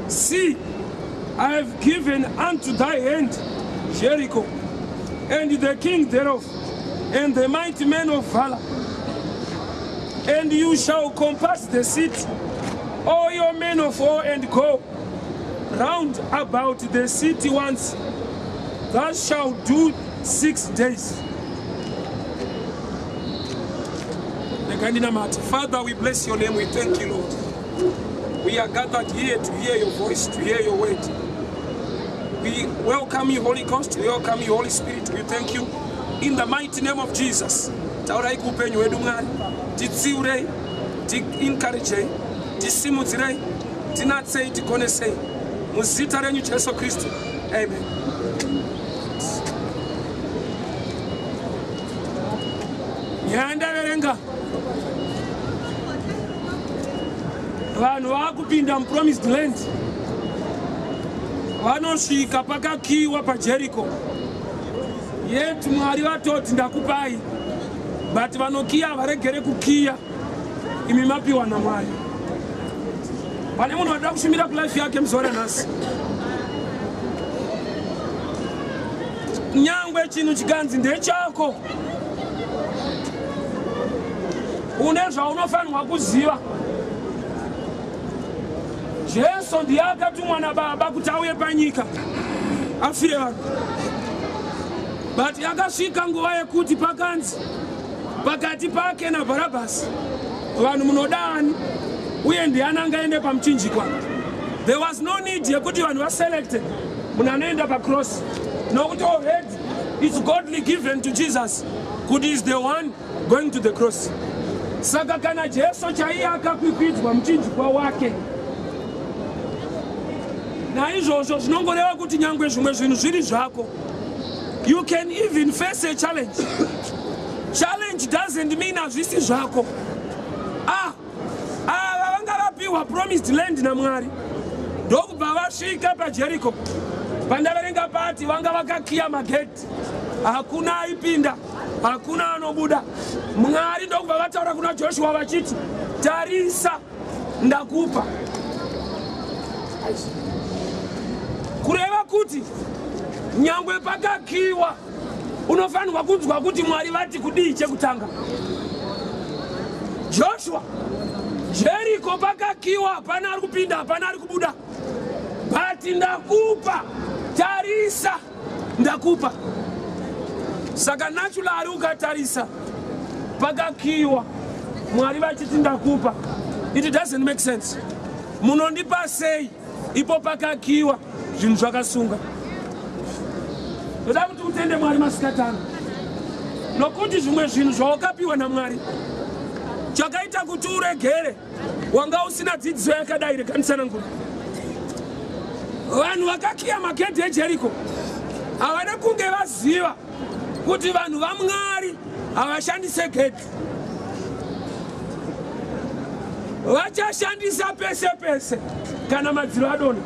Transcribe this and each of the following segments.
See, I have given unto thy hand Jericho, and the king thereof, and the mighty men of valor. And you shall compass the city, all your men of war, and go round about the city once. Thou shalt do 6 days. Father, we bless your name. We thank you, Lord. We are gathered here to hear your voice, to hear your word. We welcome you, Holy Ghost. We welcome you, Holy Spirit. We thank you in the mighty name of Jesus. Taurai kupenyu edungari, titsiure, ti encourage, tisimudzire, tinatsei, tikonesei. Muzita renyu Jesu Kristu. Amen. Nyanda verenga. Vanhu vakupinda mupromised land. Vanosvika pakakiwa paJericho. Yet Mwari vatoti ndakupai. But vanokiya varegere kukiya. Imi mapiwa naMwari. Pane munhu wada kushumira kulife yake muzore nhasi. Nyangwe chinhu chikanzi ndechako. Une zvaunofanirwa kuziva. Jesu ndiye akatumwa naBaba kuti auye panyika afire vanhu. But yakasvika nguva yekuti pakanzi pakati pake naBharabhasi vanhu munodani uye ndiani angaende pamuchinjikwa. There was no need yekuti vanhu vaselected munhu anoenda pacross. Nokuti already it's godly given to Jesus kuti he is the one going to the cross. Saka kana Jesu chaiye akakwikwidzwa muchinjikwa wake. Naizvozvo zvinongoreva kuti nyangwe zvimwe zvinhu zviri zvako. You can even face a challenge. Challenge doesn't mean hazvisi zvako. Vanga vapiwa promised land naMwari. Ndokubva vasvika paJericho. Pandaverenga pati vanga vakakiya mageti. Hakuna aipinda, hakuna anobuda. Mwari ndokubva vataura kuna Joshua vachiti, tarisa ndakupa. Kureva kuti nyangwe pakakiwa unofanirwa kunzwa kuti Mwari vati kudii chekutanga. Joshua, Jericho pakakiwa, hapana ari kupinda, hapana ari kubuda. But ndakupa, tarisa ndakupa. Saka naturally ukatarisa pakakiwa Mwari vachiti ndakupa. It doesn't make sense. Munondipa sei ipo pakakiwa zvinhu zvakasunga. Ndoda kuti utende Mwari masikatano. Nokuti zvimwe zvinhu zvawakapiwa naMwari chakaita kuti uregere wanga usina dzidziso yakadai rekanisanangura. Vanhu vakakiya magedhi eJericho havana kunge vaziva kuti vanhu vaMwari havashandise gedhi. Vachashandisa pese pese kana madziro adona.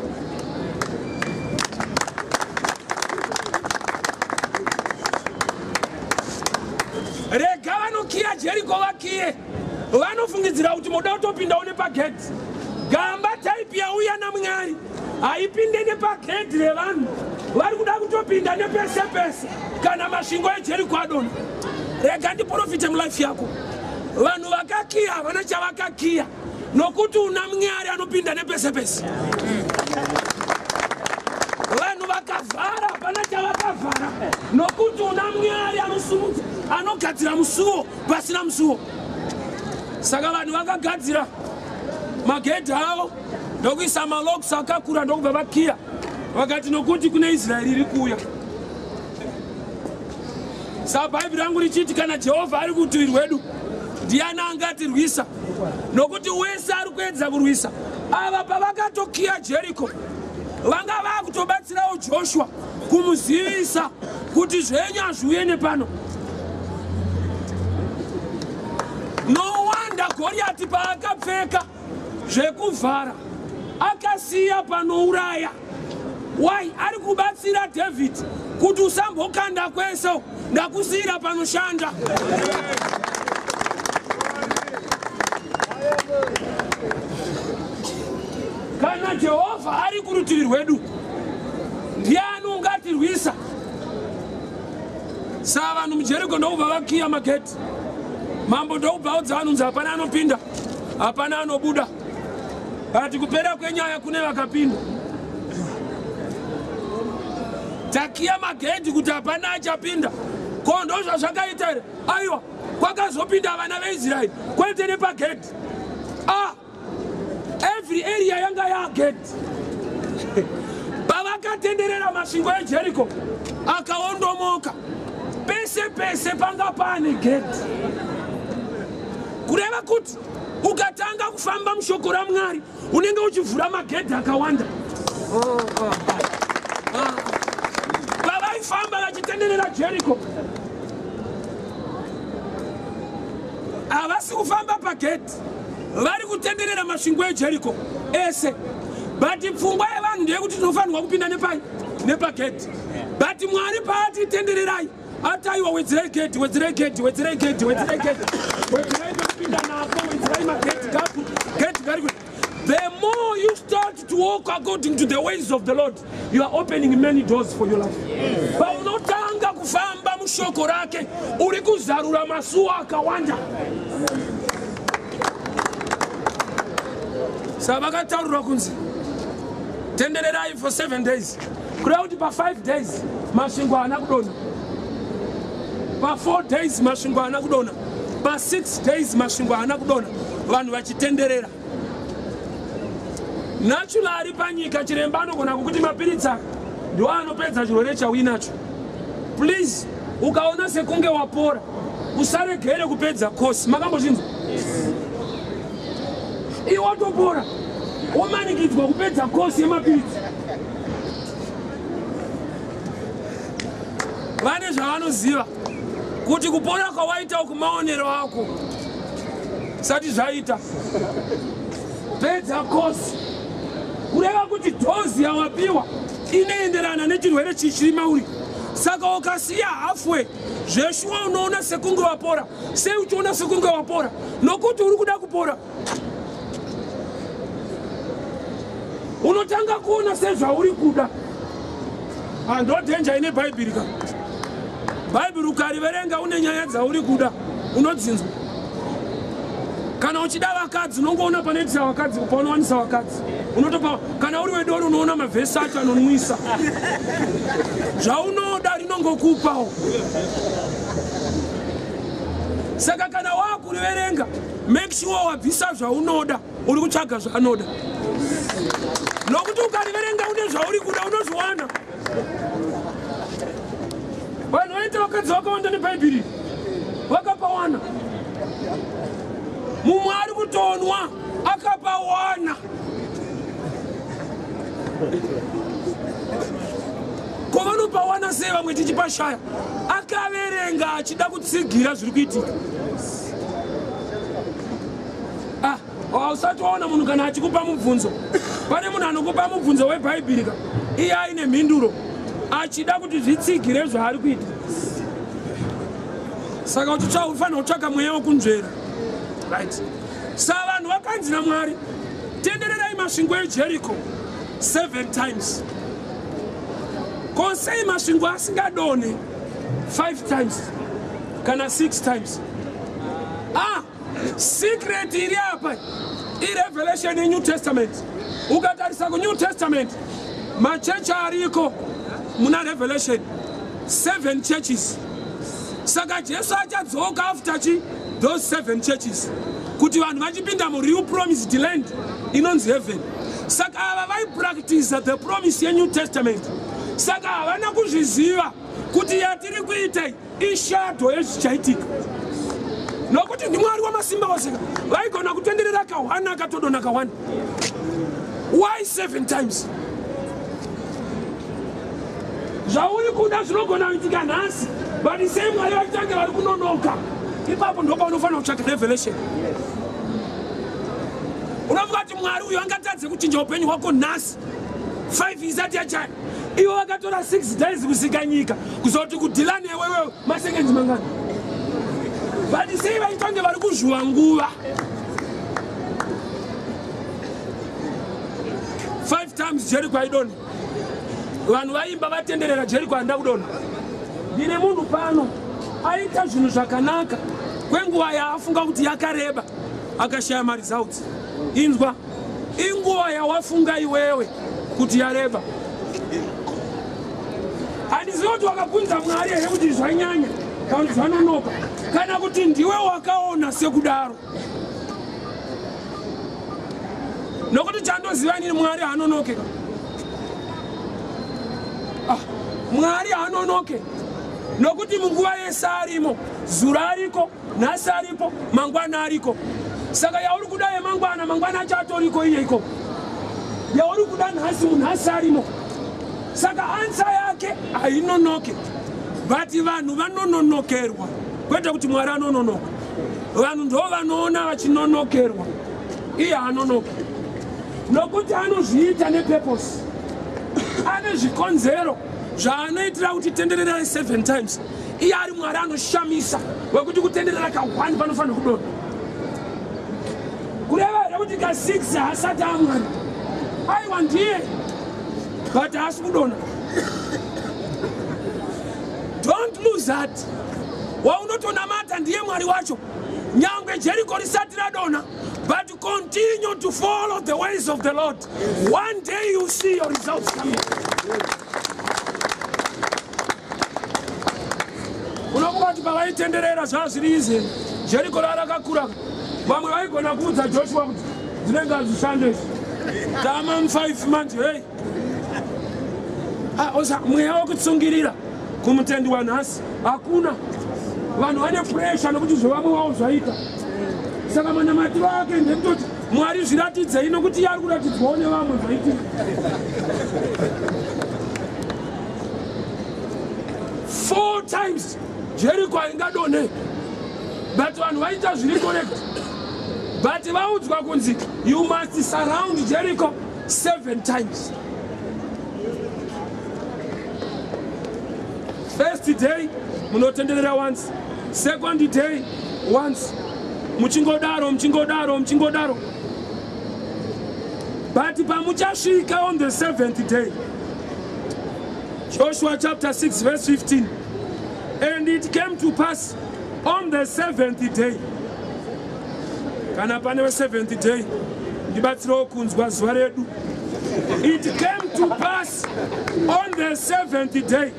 Rega vanokiya Jericho vakiye. Vanofungidzira kuti moda kutopinda une pagedhi. Gamba type yauya naMwari haipinde nepagedhi revanhu. Vari kuda kutopinda nepese pese kana masvingo eJericho adona. Rega ndiprofite mulife yako. Vanhu vakakiya havana chavakakiya nokuti una Mwari anopinda nepese pese. Vanhu vakavhara hapana chavakavhara nokuti una Mwari anosumudza anogadzira musuwo pasina musuwo. Saka vanhu vakagadzira magedhi avo ndokuisa malokisi akakura ndokubva vakiya. Vakati nokuti kune Israeri iri kuuya. Saka Bhaibheri rangu richiti kana Jehovha ari kurutivi rwedu ndiani angatirwisa. Nokuti wese ari kuedza kurwisa. Ava pavakatokiya Jericho vanga vakutobatsirawo Joshua kumuzivisa kuti zvenyu hazviuye nepano. No wonder Goliath paakapfeka zvekuvhara akasiya panouraya. Why? Ari kubatsira David kuti usambokanda kwese ndakusiyira panoshanda. Kana kana Jehovha ari kurutivi rwedu ndiani ungatirwisa? Saka vanhu muJeriko ndokubva vakiya mageti. Mambo ndokubva audza vanhu kuti hapana anopinda, hapana anobuda. Ati kupera kwenyaya kune vakapinda. Takiya mageti kuti hapana achapinda. Ko ndozvazvakaita here? Aiwa, kwakazopinda vana veIsraeri kwete nepageti. Every area yanga yageti. Pavakatenderera masvingo eJeriko akaondomoka. Pese pese panga pane geti. Kureva kuti ukatanga kufamba mushoko raMwari unenge uchivhura magedhi akawanda. Pavaifamba vachitenderera Jericho havasi kufamba pagedhi, vari kutenderera masvingo eJeriko ese. But pfungwa yevanhu ndeyekuti tinofanirwa kupinda nepagedhi. But Mwari paatitendererai ataiwa wedzerai gate, wedzerai gate, wedzerai gate, wedzerai gate, wedzerai kupinda napo, wedzerai mageti gapu, gate gari. The more you start to walk according to the ways of the Lord, you are opening many doors for your life. Paunotanga kufamba mushoko rake, uri kuzarura masuwa akawanda. Sabakataurwa kunzi tendererai for 7 days. Kurauti pa 5 days masvingo anakudona. Pa 4 days masvingo anakudona. Pa 6 days masvingo anakudona. Vanhu vachitenderera. Naturally panyika chiremba anogona kukuti mapiritsa ndiwo anopedza chirwere chauinacho. Please, ukaona sekunge wapora, usaregere kupedza kosi. Makambozvinzwa? Iwe watopora, womanikidzwa kupedza kosi yemapiritsa. Vane zvavanoziva kuti kupora kwawaita kumaonero ako sati zvaita. Pedza kosi. Kureva kuti dozi yawapiwa inoenderana nechirwere chichiri mauri. Saka ukasiya halfway, zveshuwa unoona sekunge wapora. Sei uchiona sekunge wapora? Nokuti uri kuda kupora. Unotanga kuona sezvauri kuda. Andodhenja ine Bhaibheri ka. Bhaibheri ukariverenga une nyaya dzauri kuda, unodzinzwa. Kana uchida vakadzi unongoona panoitisa vakadzi, paunowanisa vakadzi. Unotopa kana uri wedoro unoona mavhesi acho anonwisa. Zvaunoda rinongokupawo. Saka kana wakuriverenga, make sure wabvisa zvaunoda, uri kutsvaga zvaanoda. Nokuti ukariverenga une zvauri kuda unozviwana. Vanhu vaita vakadzi vakawanda neBhaibheri vakapawana. Mumwe ari kutonwa akapawana. Kovanopawana sei vamwe tichipashaya? Akaverenga achida kutsigira zviri kuitika. Usati waona munhu kana achikupa mubvunzo. Pane munhu anokupa mubvunzo weBhaibheri ka, iye aine mhinduro achida kuti zvitsigire zvaari kuita. Saka ufanira kutsvaka mweya wokunzvera. Right. Saka vanhu vakanzi naMwari, tendererai masvingo eJeriko 7 times. Ko sei masvingo asingadone 5 times kana 6 times? Secret iri apa iRevelation in New Testament. Ukatarisa ku New Testament, machechi ariko muna Revelation 7 churches. Saka Jesu achadzoka after those 7 churches kuti vanhu vachipinda mu real promised land inonzi heaven. Saka ava vai practice the promise in New Testament. Saka havana kuzviziva kuti yatiri kuita ishadow yezvichaitika. Nokuti ndi Mwari wamasimba ose vaigona kutenderera kawana akatodona kawana. Why 7 times? Zvauri kuda zvinogona kuitika nhasi, but sei Mwari vachitange vari kunonoka. Ipapo ndopa unofanira kutsvaka Revelation. Unofunga kuti Mwari uyu angatadze kuchinja upenyu hwako nhasi 5 isati yachaya. Ivo vakatora 6 days kusika nyika kuzoti kudhila newewe masekenzi mangani. But sei vaitange vari kuzhuwa nguva. times Jericho idoni. Vanhu vaimba vatenderera Jericho anda kudona. Ndine munhu pano aita zvinhu zvakanaka kwenguva yaafunga kuti yakareba akashaya maresults. Inzwa, inguva yawafunga iwewe kuti yareba. Handizivi kuti wakabvunza Mwari here kuti zvanyanya kana kuti zvanonoka kana kuti ndiwe wakaona sekudaro. Nokuti chandoziva inini Mwari haanonoke. Mwari haanonoke. Nokuti munguva yese arimo, zura ariko, nhasi aripo, mangwana ariko. Saka yauri kuda yemangwana, mangwana achatoriko iyeko. Yauri kuda nhasi arimo. Saka ansa yake hainonoke. But vanhu vanononokerwa. Kwete kuti Mwari anononoka. Vanhu ndo vanoona vachinonokerwa. Iye haanonoke. Nokuti anozviita nepurpose. Ane zvikonzero zvaanoitira kuti tenderera 7 times. Iye ari Mwari anoshamisa wekuti kutenderera ka1 panofanira kudonha. Kureva kuti ka6 haasati aMwari. Aiwa ndiye. But haasi kudonha. Don't lose that. Waunotonamata ndiye Mwari wacho. Nyangwe Jericho risati radonha. But continue to follow the ways of the Lord. One day you see your results coming. Unokuti pavaitenderera zvazvirize Jericho rarakakura. Vamwe vaigona kuudza Joshua kuti dzinenge hazvishande tama 5 months. Hey, osa mweya wekutsungirira kumutendi wanhasi hakuna. Vanhu vane pressure nokuti zvevamwe wavo zvaita. Saka manamatiro ake ndekutoti Mwari zviratidzei nokuti yari kuratidzwawo nevamwe zvaitika. 4 times Jericho aingadonhe. But vanhu vaita zviri correct. But vaudzwa kunzi you must surround Jericho 7 times. First day munotenderera once. Second day once. Muchingodaro. But pamuchasvika on the 7th day. Joshua chapter 6 verse 15. And it came to pass on the 7th day. Kana pane 7th day. Ndibatsiro kunzwa zuva redu. It came to pass on the 7th day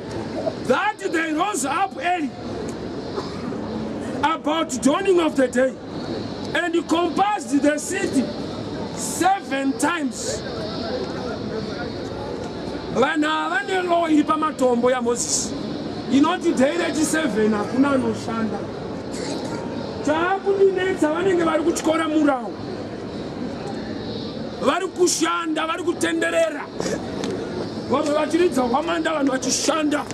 that they rose up early about dawning of the day and compassed the city 7 times. Vana vane law iri pamatombo ya Moses. Inoti day 7 hakuna anoshanda. Chaakundinetsa vanenge vari kutyora murawo. Vari kushanda, vari kutenderera. Vamwe vachiridza hwamanda vanhu vachishanda.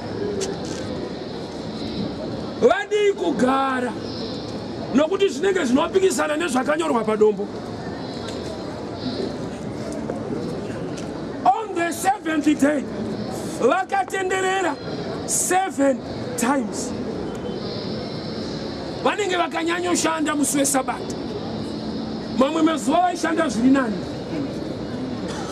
Vadi kugara. Nokuti zvinenge zvinopikisana nezvakanyorwa padombo. On the 7th day, vakatenderera 7 times. Vanenge vakanyanyoshanda musi weSabata. Mamwe mazuva vaishanda zviri nani.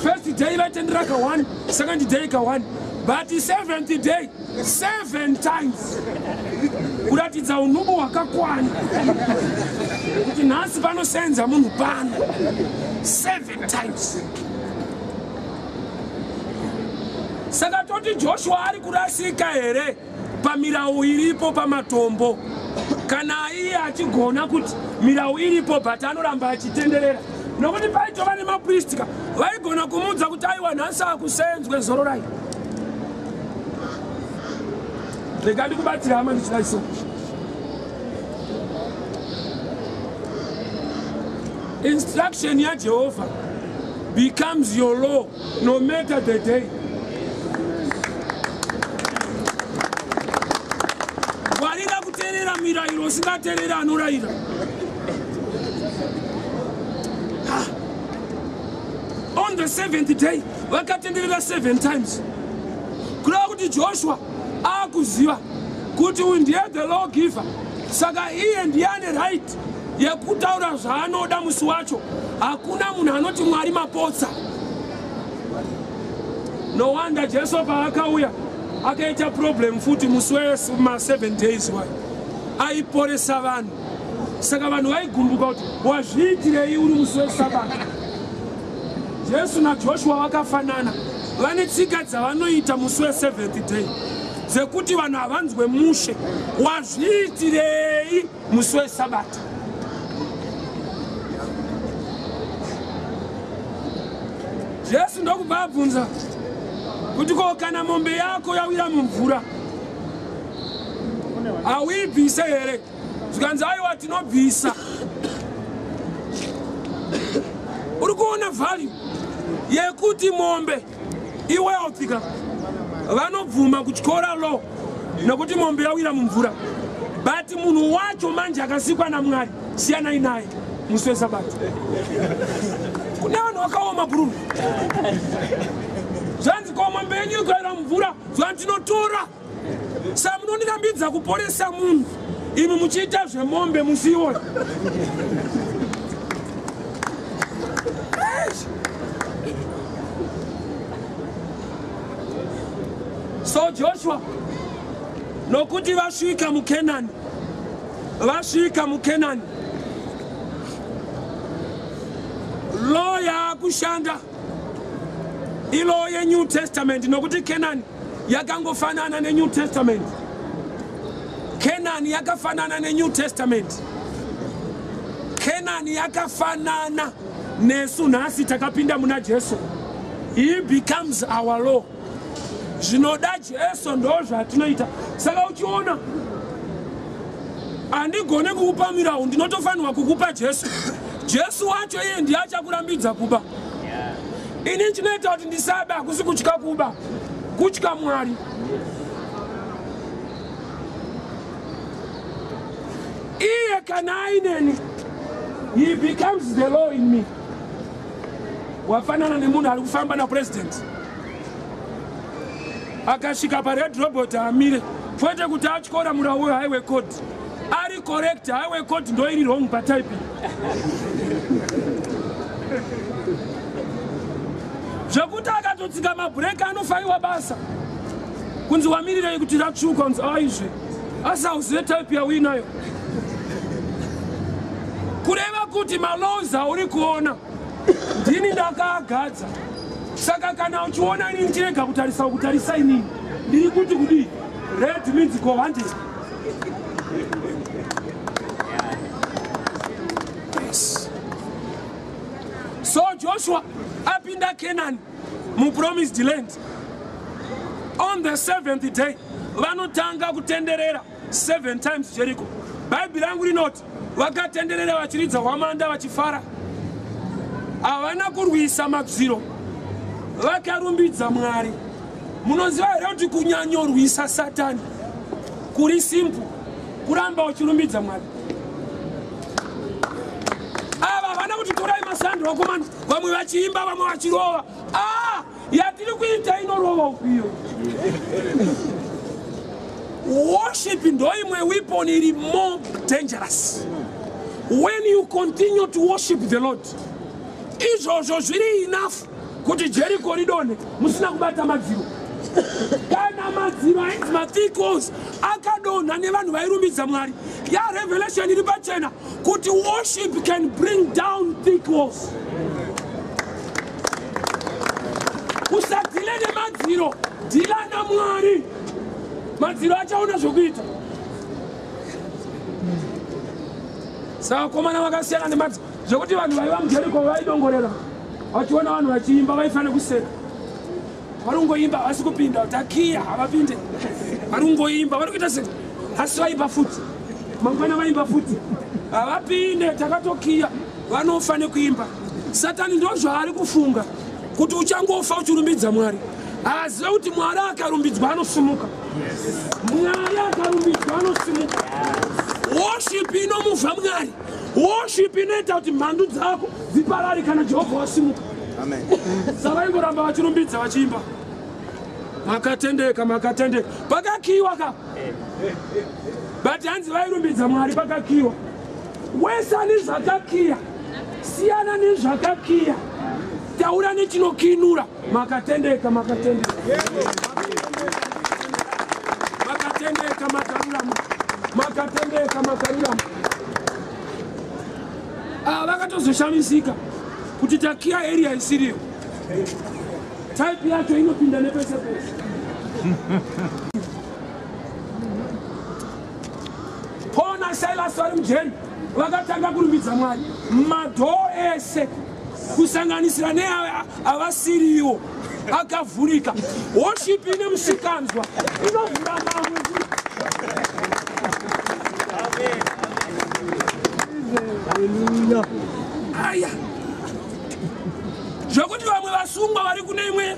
First day vaitendera ka1, second day ka1. But the 7th day, 7 times. Kuratidza unhubu hwakakwana. Kuti nhasi panosenza munhu pano. 7 times. Saka toti Joshua ari kurasika here pamirawu iripo pamatombo. Kana iye achigona kuti mirawu iripo but anoramba achitenderera. Nokuti paitova nemapristika vaigona kumuudza kuti aiwa nhasi akusenzwe zoro rai. Regadi kubatira hama ndichidaiso. Instruction ya Jehovah becomes your law no matter the day. Warira kuterera mirairo singaterera anoraira. On the 7th day, vakatenderera 7 times. Kurava kuti Joshua akuziva kuti uyu ndiye the lawgiver. Saka iye ndiye ane right yekutaura zvaanoda musi wacho. Hakuna munhu anoti Mwari mapotsa. No wonder Jesu paakauya akaita problem futi muswesi ma 7 days wa aiporesa vanhu. Saka vanhu vaigumbuka kuti wazviitirei uri musi weSabata. Jesu naJoshua vakafanana, vane tsika dzavanoita musi we7th day dzekuti vanhu havanzwe mushe. Wazviitirei musi weSabata? Jesu ndokubva abvunza kuti ko kana mombe yako yawira mumvura hauibvise here? Zvikanzi aiwa tinobvisa. Uri kuona value yekuti mombe iwealthika vanobvuma kutyora law nekuti mombe yawira mumvura, but munhu wacho manje akasikwa naMwari siyanai naye musi weSabata. Kune vanhu vakaoma bururu. Zvanzi ko mombe yenyu ikawira mumvura zvanzi tinotora. Saka munondirambidza kuporesa munhu imi muchiita zvemombe musiiona. So Joshua nokuti vasvika muKenani, law yaakushanda ilaw yeNew Testament, nokuti Kenani yakangofanana neNew Testament. Kenani yakafanana neNew Testament. Kenani yakafanana nesu nhasi takapinda muna Jesu. He becomes our law. Zvinoda Jesu ndo zvatinoita. Saka uchiona andigone kukupa mirau, ndinotofanirwa kukupa Jesu. Jesu wacho iye ndiye achakurambidza kuba. Ini chinoita kuti ndisaba hakusi kutya kuba, kutya Mwari. Iye kana aineni, he becomes the law in me. Wafanana nemunhu ari kufamba na president. Akasvika pared robot amire, kwete kuti atyora murau wehighway code. Ari correct, highway code ndo iri wrong patyping. Zvokuti akatotsika mabhureki anofaiwa basa. Kunzi wamirirei kuti ratsvuka, kunzi aizve. Asi hauzive type yawinayo. Kureva kuti malaws auri kuona ndini ndakaagadza. Saka kana uchiona ini ndirega kutarisa inini, ndiri kuti kudii? Red means go wanted. Yes. So Joshua apinda Canaan mu promised land. On the 7th day vanotanga kutenderera 7 times Jericho. Bible yangu rinoti vakatenderera vachiridza hwamanda vachifara. Havana kurwisa madziro, vakarumbidza Mwari. Munoziva here kuti kunyanyorwisa Satani kuri simple, kuramba uchirumbidza Mwari. Ava vana kuti torai masandro akomana, vamwe vachiimba vamwe vachirova. Yatiri kuita inorova upiyo. Worship ndo imwe weapon iri more dangerous. When you continue to worship the Lord, izvozvo zviri enough kuti Jericho ridone musina kubata madziro. Kana madziro ainzi mathick walls akadonha nevanhu vairumbidza Mwari, ya revelation iri pachena kuti worship can bring down thick walls. Usadhile nemadziro, dhila naMwari. Madziro achaona zvokuita. Saka komana vakasiyana nemadziro zvokuti vanhu vaiva muJeriko vaidongorera vachiona vanhu vachiimba vaifane kuseka. Vari kungoimba hasi kupinda, takiya havapinde. Vari kungoimba vari kuita seka hasi vaimba futi. Mangwana vaimba futi, havapinde, takatokiya, vanofane kuimba. Satani ndo zvaari kufunga kuti uchangofa uchirumbidza Mwari. Haziva kuti Mwari akarumbidzwa anosimuka. Mwari akarumbidzwa anosimuka. Worship inomuvha Mwari. Worship inoita kuti mhandu dzako dziparare kana Jehovha wasimuka. Amen. Saka vaingoramba vachirumbidza vachiimba. Makatendeka, makatendeka. Pakakiwa ka. But hanzi vairumbidza Mwari pakakiwa. Wesa nezvakakiya siyana nezvakakiya. taura nechinokinura. Makatendeka, makatendeka. Makatendeka, makarurama. Makatendeka, makarurama. Vakatozoshamisika kuti takia area isiriyo. Type yacho inopinda nepese pese. Paul na Silas vari mujeri vakatanga kurumbidza Mwari. Madhoo ese kusanganisira neavasiriyo akavhurika. Worship ine musikanzwa inovhura mamwe. Hallelujah. Aya. Zvokuti vamwe vasungwa vari kune imwe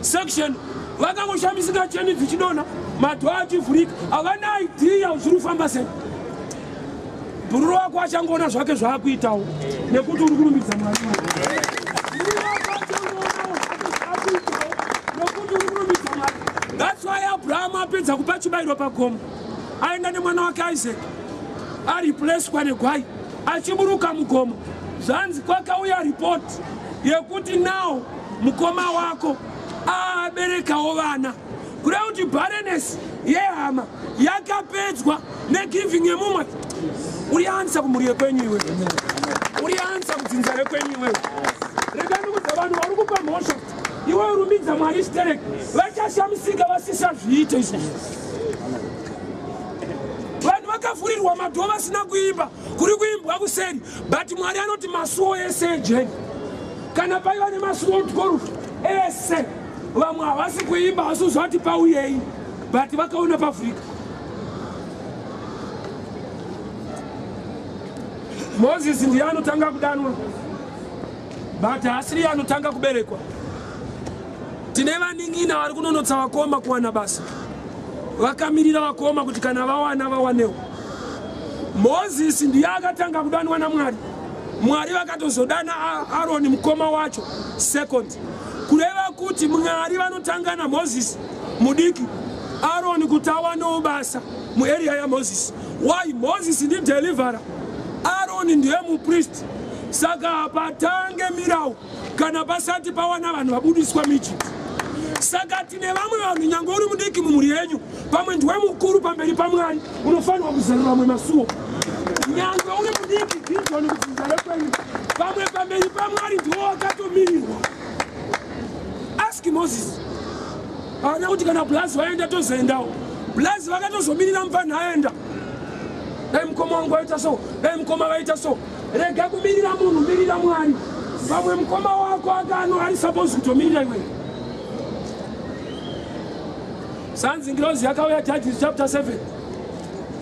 section vakangoshamisika cheni dzichidona madhoo achivhurika. Havana idea zviri kufamba sei. Bhururu wako achangoona zvake zvaakuitawo nekuti uri kurumbidza Mwari. That's why Abraham apedza kupa chibayiro pagomo aenda nemwana wake Isaac aripleswa negwai achiburuka mugomo. Zvanzi kwakauya report yekuti now mukoma wako aberekawo vana. Kureva kuti barrenness yehama yakapedzwa negiving yemumwe. Uri ansa kumuriye kwenyu iwe. Uri ansa kudzinza rekwenyu iwe. Rega ndikudza vanhu vari kupa mhosva. Iwe urumbidza Mwari stereke. Vachashamisika vasisa zviite izvi. Vanhu vakafurirwa madhoo vasina kuimba. Kuri kuimbwa kuseri. But Mwari anoti masuo ese ejeni. Kana paiva nemasuo otikoru ese. Vamwe havasi kuimba vasuzwa kuti pauyei. But vakaona paAfrica. Moses ndiye anotanga kudanwa. But asiri anotanga kuberekwa. Tine vaning'ina vari kunonotsa vakoma kuwana basa. Vakamirira vakoma kuti kana vawana vawanewo. Moses ndiye akatanga kudanwa naMwari. Mwari vakatozodana Aroni mukoma wacho second. Kureva kuti Mwari vanotanga naMoses mudiki. Aroni kuti awanewo basa muarea yaMoses. Why? Moses ndi deliverer. Aroni ndiye mupriest. Saka patange mirau kana pasati pawana vanhu vabudiswa muEgypt. Saka tine vamwe vanhu nyange uri mudiki mumuri yenyu pamwe ndiwe mukuru pamberi paMwari unofanirwa kuzarura vamwe masuo. Nyange uri mudiki Gideon kudzinza rekwenyu pamwe pamberi paMwari ndiwo wakatomirirwa. Ask Moses. Haana kuti kana Blazi vaenda tozoendawo. Blazi vakatozomirira mupani aenda. Dai mukoma wangu waita so, dai mukoma vaita so. Rega kumirira munhu, mirira Mwari. Pamwe mukoma wako akano ari supposed kutomirira iwe. Sanzi ngirozi yakauya Judges chapter 7.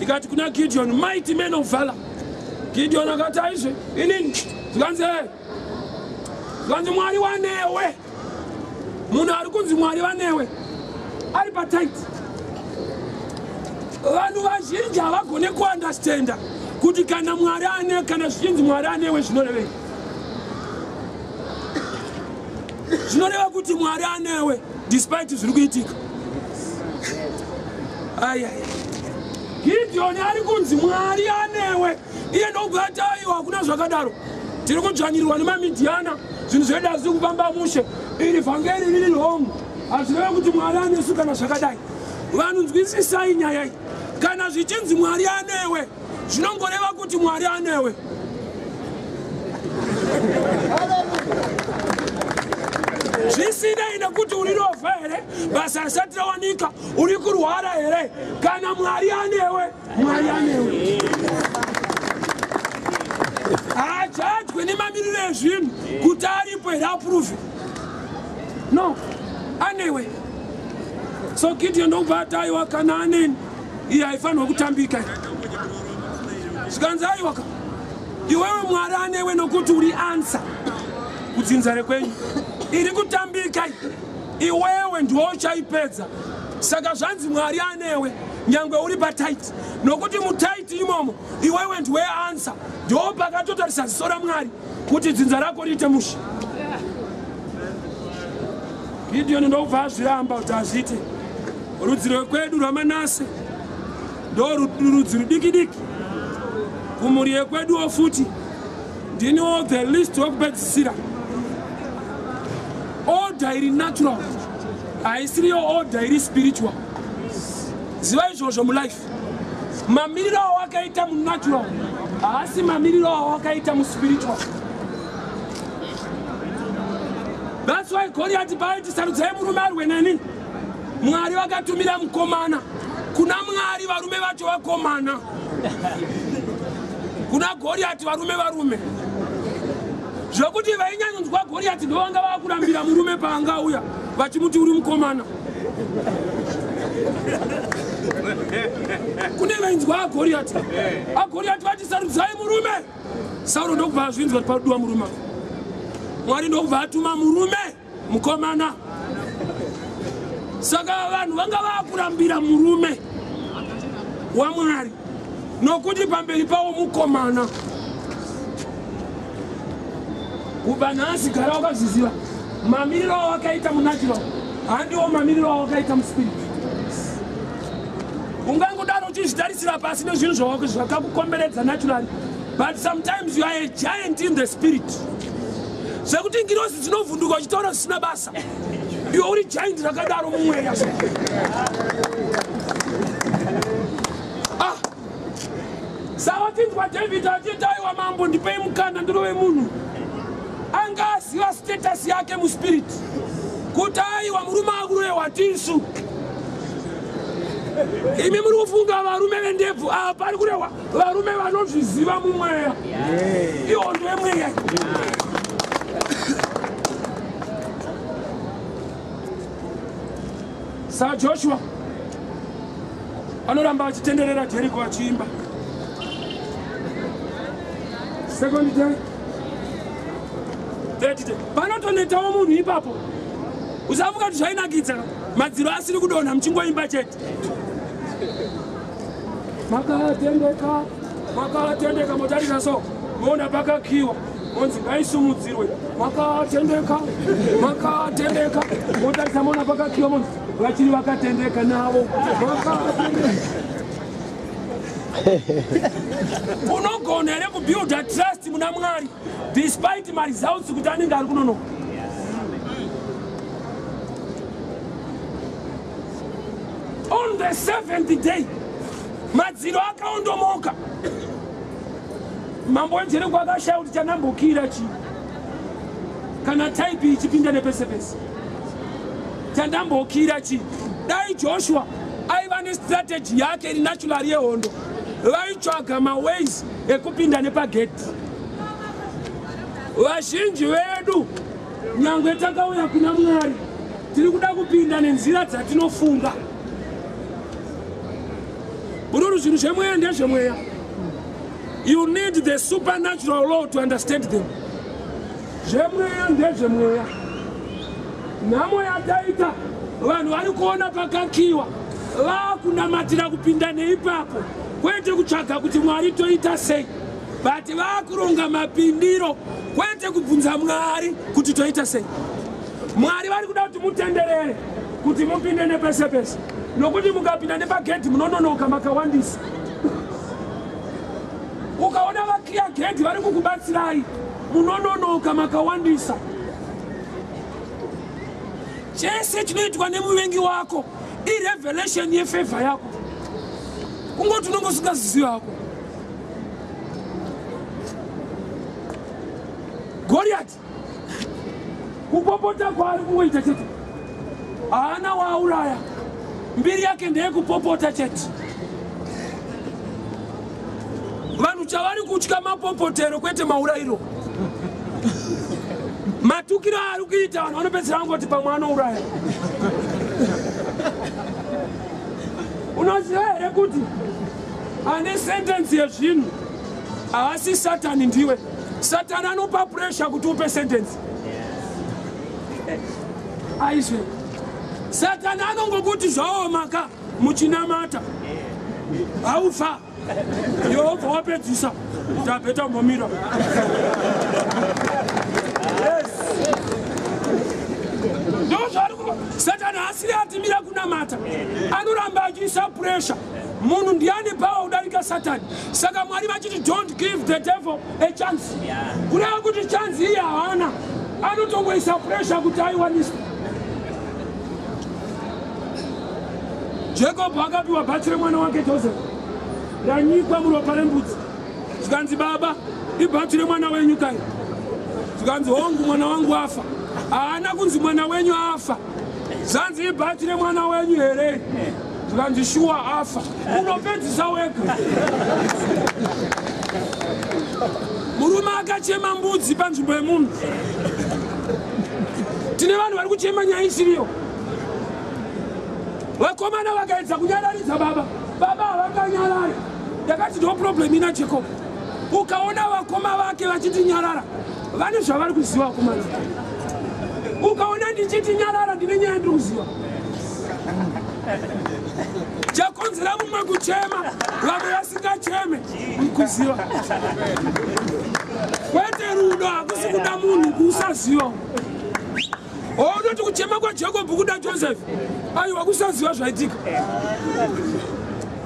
Ikati kuna Gideon, mighty man of valor. Gideon akati aizve, inini, zikanzi Mwari wanewe. Munhu ari kunzi Mwari wanewe. Ari patight. Vanhu vazhinji havagone kuandastenda kuti kana Mwari ane kana zvichinzi Mwari anewe zvinorevei. Zvinoreva kuti Mwari anewe despite zviri kuitika. Aya. Gideon ari kunzi Mwari anewe. Iye ndobva ati aiwa hakuna zvakadaro. Tiri kudzvanyirirwa nemamidiana zvinhu zvoenda zviri kufamba mushe. Iri vhangeri riri long. Hazvireve kuti Mwari anesu kana zvakadai. Vanhu nzwisisai nyaya iyi. Kana zvichinzi Mwari anewe zvinongoreva kuti Mwari anewe. Zvisinei nekuti uri rovha here, basa risati rawanika, uri kurwara here, kana Mwari anewe, Mwari anewe. Haachadwe nemamiriro ezvinhu kuti aripo here apuruve. No, anewe. So Gideon ndobva ati aiwa kana aneni iye haifanirwa kutambika. Zvikanzi aiwa ka iwewe Mwari anewe nokuti uri ansa kudzinza rekwenyu. Iri kutambika iwewe ndiwo uchaipedza. Saka zvanzi Mwari anewe nyangwe uri patight. Nokuti mutight imomo iwewe ndiwe ansa. Ndiwo pakatotarisa ziso raMwari kuti dzinza rako riite mushe. Gideon ndobva azviramba kuti azviite. Rudzi rwekwedu rwaManase ndo rudzi rudiki-diki. Kumhuri yekweduwo futi ndiniwo the least wokupedzisira. order iri natural, haisiri order iri spiritual. Ziva izvozvo mulife. Mamiriro awakaita munatural, haasi mamiriro awakaita muspiritual. That's why Goliath paiti sarudzai murume arwe neni. Mwari vakatumira mukomana. Kuna Mwari varume vacho vakomana. Kuna Goliath varume. Zvokuti vainyanyonzwa Goliath ndovanga vakurambira murume paangauya vachimuti uri mukomana. Kune vainzwa Goliath. Goliath vati sarudzai murume. Sauro ndokubva azvinzwa paduwa murume. Mwari ndokubva atuma murume mukomana. Saka vanhu vanga vakurambira murume wa Mwari nokuti pamberi pawo mukomana. Kubva nhasi gara wakazviziva mamiriro awakaita munatural handiwo mamiriro awakaita muspirit. Ungangodaro uchizvitarisira pasi nezvinhu zvakakukomberedza naturally, but sometimes you are a giant in the spirit. Zvekuti ngirozi dzinovhunduka uchitaura zvisina basa, iwe uri giant rakadaro mumweya. Saka tinzwa David achiti aiwa mambo ndipei mukana ndirove munhu, anga aziva status yake muspirit kuti aiwa murume akuroyewa tisu. Imi muri kufunga varume vendebvu apa pari kurewa varume vanozviziva mumweya. Iwo ndemweya. Saka Joshua anoramba achitenderera Jericho achiimba. Second day, third day. Panotonetawo munhu ipapo. Usavuka kuti zvainakidza madziro asiri kudonha muchingoimba chete. Makatendeka motarisa so. Mona pakakiwa. Monzi ngaisumudzirwe. Makatendeka. Motarisa mona pakakiwa monzi. Vachiri vakatendeka navo. Unogona here kubuild a trust muna Mwari despite my results kuti anenge ari kunonoka. On the 7th day, madziro akaondomoka. Mambo weJeriko akashaya kuti chanambokira chi. Kana type ichipinda nepese pese. Chandambokira chi. Dai Joshua aiva nestrategy yake iri natural yehondo. Vaitsvaga maways ekupinda nepageti. Vazhinji vedu nyangwe takauya kuna Mwari tiri kuda kupinda nenzira dzatinofunga. Bururu zvinhu zvemweya ndezvemweya. You need the supernatural law to understand them. Zvemweya ndezvemweya. Nhamo yataita vanhu vari kuona pakakiwa vakunamatira kupinda neipapo kwete kutsvaga kuti Mwari toita sei, but vakuronga mapindiro kwete kubvunza Mwari kuti toita sei. Mwari vari kuda kuti mutenderere kuti mupinde nepese pese, nokuti mukapinda nepagedhi munononoka makawandisa. Ukaona vakiya gedhi vari kukubatsirai munononoka makawandisa. Chese chinoitwa nemuvengi wako irevelation yefavor yako. Kungoti unongosingazivi wako. Goliath kupopota kwaari kungoita chete, haana waauraya. Mbiri yake ndeyekupopota chete. Vanhu chavari kutya mapopotero kwete maurayiro. Matukiro ari kuita vanhu vanopedzera vangoti pamwe anouraya. Unoziva here kuti ane sentence yezvinhu haasi Satani ndiwe. Satani anopa pressure kuti upe sentence. Aizve Satani anongokuti zvaomaka muchinamata haufa. Jehovha wapedzisa tabheta mbomira. Satani haasiri atimira kunamata, anoramba achiisa pressure. Munhu ndiani pawa kudarika Satani. Saka Mwari vachiti don't give the devil a chance. Kureva kuti chance iyi haana, anotongoisa pressure kuti aiwaniswe. Jacob akapiwa bhatire mwana wake Joseph. Ndanyikwa muropa rembudzi. Zvikanzi baba, ibhatire mwana wenyu kai. Zvikanzi hongu mwana wangu afa. Haana kunzi mwana wenyu afa. Zanzi ibhatire mwana wenyu here. Zvikanzi shuwa afa. Unopedzisa wega. Murume akachema mbudzi panzvimbo yemunhu. Tine vanhu vari kuchema nyaya isiriyo. Vakomana vakaedza kunyararidza baba. Baba havakanyarari. Ndakati no problem ina Jacob. Ukaona vakoma vake vachiti nyarara, vane zvavari kuziva vakomana. Ukaona ndichiti nyarara, ndine nyaya ndiri kuziva. Chakonzera mumwe kuchema, vamwe vasingacheme kuziva. Kwete rudo hakusi kuda munhu kusaziva. Unoti kuchema kwaJacob kuda Joseph. Aiwa kusaziva zvaitika.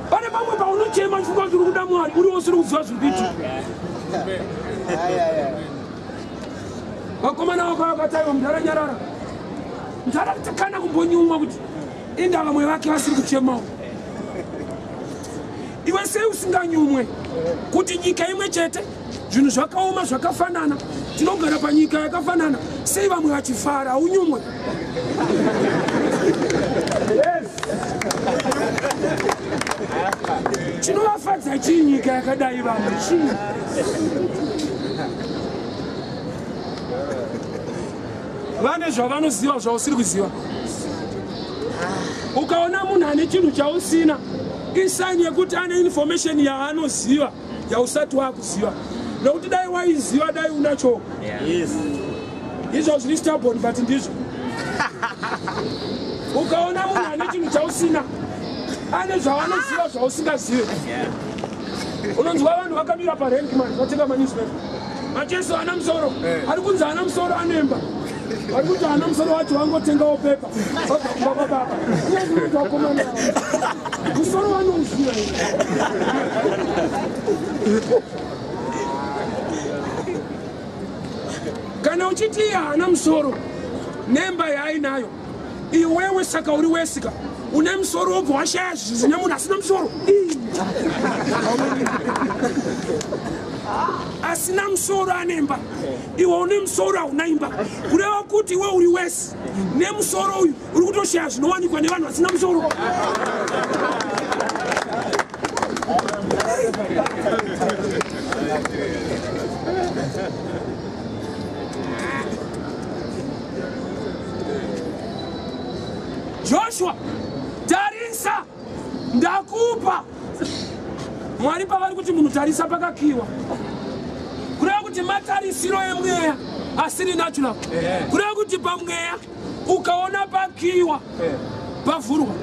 Pane mamwe paunochema chifukwa chiri kuda Mwari, uri wose uri kuziva zviri kuitika. Vakomana vako vakataiwa mundaranyarara. Ndaratakana kumbonyumwa kuti inda vamwe vake vasiri kuchemawo. Iwe sei usinganyumwe kuti nyika imwe chete, zvinhu zvakaoma zvakafanana, tinogara panyika yakafanana, sei vamwe vachifara unyumwe? Chinovafadza chii nyika yakadai vamwe chii? Vane zvavanoziva zvausiri kuziva. Ukaona munhu ane chinhu chausina, isaini yekuti ane information yaanoziva yausati wakuziva. Nokuti dai waiziva dai unacho. Izvo zviri stubborn but ndizvo. Ukaona munhu ane chinhu chausina, ane zvavanoziva zvausingazivi. Unonzwa vanhu vakamira parenki mani vatenga manewspaper. Majesu ana musoro, ari kunzi ana musoro anemba. Ari kuti ana musoro wacho wangotengawo pepa. Baba baba. Iye muntu wakomana. Musoro vanouziva. Kana uchiti hana musoro, nemba yaainayo, iwewe saka uri wesika, une musoro wobva washaya zvine munhu asina musoro. Asina musoro anemba, iwe une musoro hauna imba. Kureva kuti iwe uri wesi, nemusoro uyu uri kutoshaya zvinowanikwa nevanhu vasina musoro. Joshua, tarisa, ndakupa. Mwari pavari kuti munhu tarisa pakakiwa. Kureva kuti matarisiro emweya asiri natural. Kureva kuti pamweya ukaona pakiwa pavhurwa.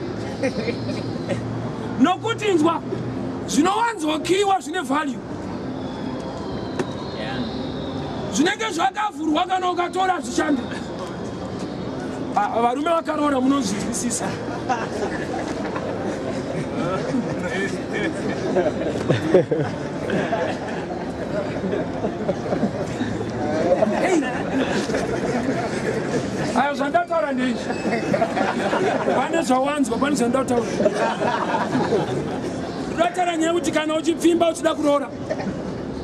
Nokuti nzwa zvinowanzokiwa zvine value. Zvinenge zvakavhurwa kana ukatora zvishandi. Varume vakarora munozvinzwisisa. Ayo zvandataura ndizvi. Pane zvawanzwa, pane zvandataura. Ndotaura nyaya kuti kana uchipfimba uchida kuroora,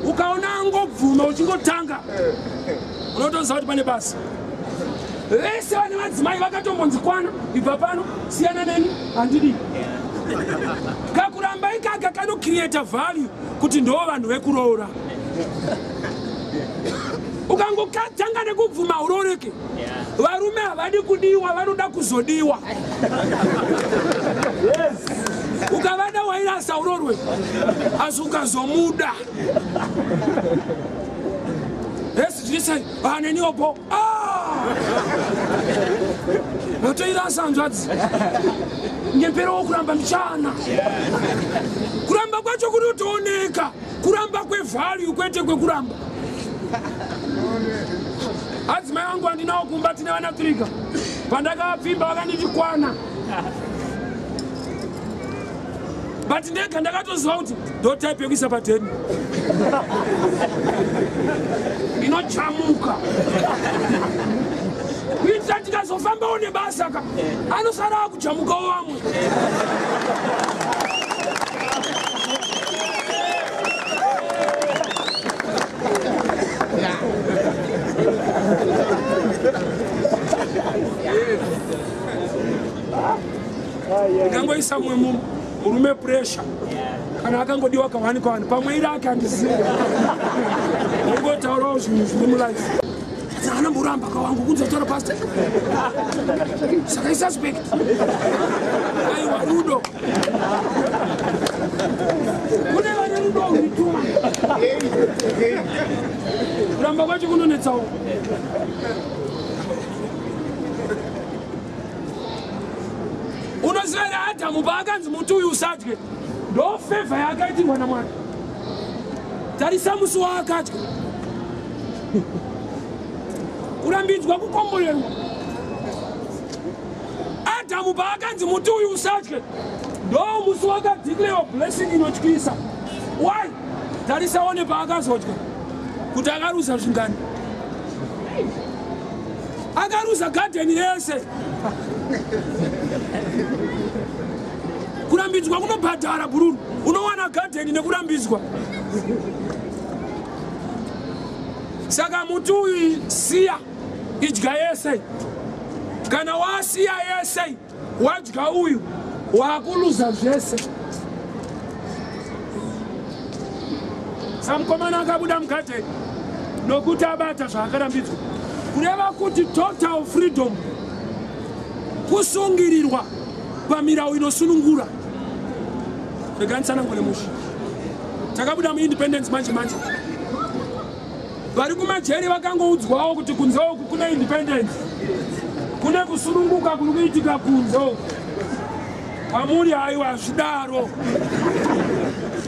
ukaona angobvuma uchingotanga, unotoziva kuti pane basa. Vese vane madzimai vakatombonzikwana, ibva pano siyana neni handidi. Kakuramba ikaka kanocreate value kuti ndo vanhu vekuroora. Ukangotanga nekubvuma urooreke, varume havadi kudiwa, vanoda kuzodiwa. Ukavada wairasa uroorwe, asi ukazomuda. Yes, zvise vaneniopo. Notoirasa hanzvadzi. Ngempero wokuramba mchana. Kuramba kwacho kunotooneka. Kuramba kwevalue kwete kwekuramba. Adzimai vangu handinawo kumba tine vana 3. Pandakapfimba vakandichikwana. But ndega ndakatoziva kuti ndo type yekuisa pateni. Inochamuka. kuitira tikazofamba une basa ka anosara kujamuka wamwe. Ngangoisa mwe murume pressure kana akangodiwa kawani kwani pamwe ira akandiziva ngotaura zvinhu zviri mulife sana muramba kawangu kunzotora pastor saka suspect aiwa rudo kune vane rudo unituma kuramba kwacho kunonetsawo. Unozvera Adamu paakanzi muti uyu usadye ndo favor yakaitirwa naMwari. Tarisa musi waakadya kurambidzwa kukomborerwa. Adamu paakanzi muti uyu usadye ndo musi wakadeclare blessing inotyisa. Why? Tarisa one paakazodya kuti akaruza zvingani. Akaruza garden yese. Kurambidzwa kunobhadhara bururu. Unowana garden nekurambidzwa. Saka muti uyu siya idya yese. Kana wasiya yese wadya uyu wakuluza zvese. Samukomana akabuda mugarden nokuti abata zvaakarambidzwa. Kureva kuti total freedom, kusungirirwa pamirau inosunungura. Reganisana ngole mushi takabuda muindependence manje manje. Vari kumajeri vakangoudzwawo kuti kunze uku kune independence, kune kusununguka kuri kuitika kunze uku. Pamuri haiwa zvidaro,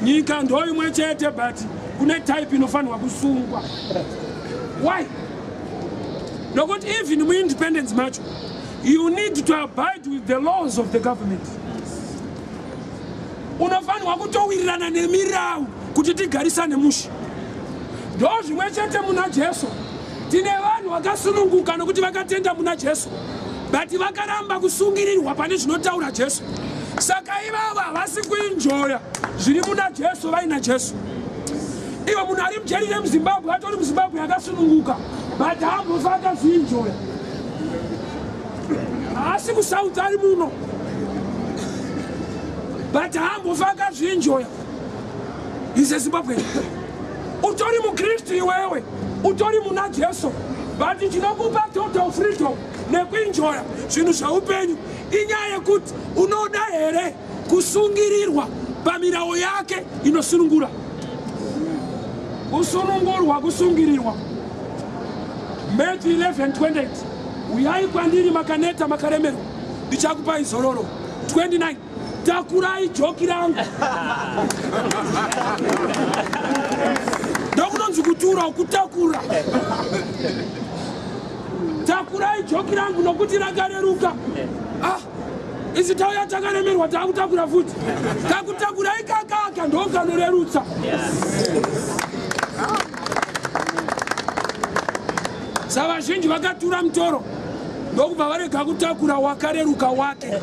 nyika ndo imwe chete but kune type inofanirwa kusungwa. Why? Nokuti even muindependence macho you need to abide with the laws of the government. Unofanirwa kutowirirana nemirau kuti tigarisane mushi. Ndo zvimwe chete muna Jesu. Tine vanhu vakasununguka nokuti vakatenda muna Jesu, but vakaramba kusungirirwa pane zvinotaura Jesu. Saka ivava havasi kuenjoya zviri muna Jesu vaina Jesu. Ivo munhu ari mujeri remuZimbabwe atori muZimbabwe akasununguka but hambofa akazvienjoya. Haasi kusaudza ari muno but hambofa akazvienjoya. Ize Zimbabwe utori muKristu iwewe, utori muna Jesu, but chinokupa total freedom nekuenjoya zvinhu zvaupenyu inyaya yekuti unoda here kusungirirwa pamirau yake inosunungura. Kusunungurwa, kusungirirwa. Matthew 11:28. Uyai kwandiri makaneta makaremerwa ndichakupai zororo. 29. Takurai joki rangu. Ndokunonzi kutura kutakura. Takurai joki rangu nokuti rakareruka. Izi tauya takaremerwa takutakura futi. Takutakurai kakaka ndokanorerutsa. Sava zhinji vakatura mutoro ndokubva varega kutakura wakareruka wake.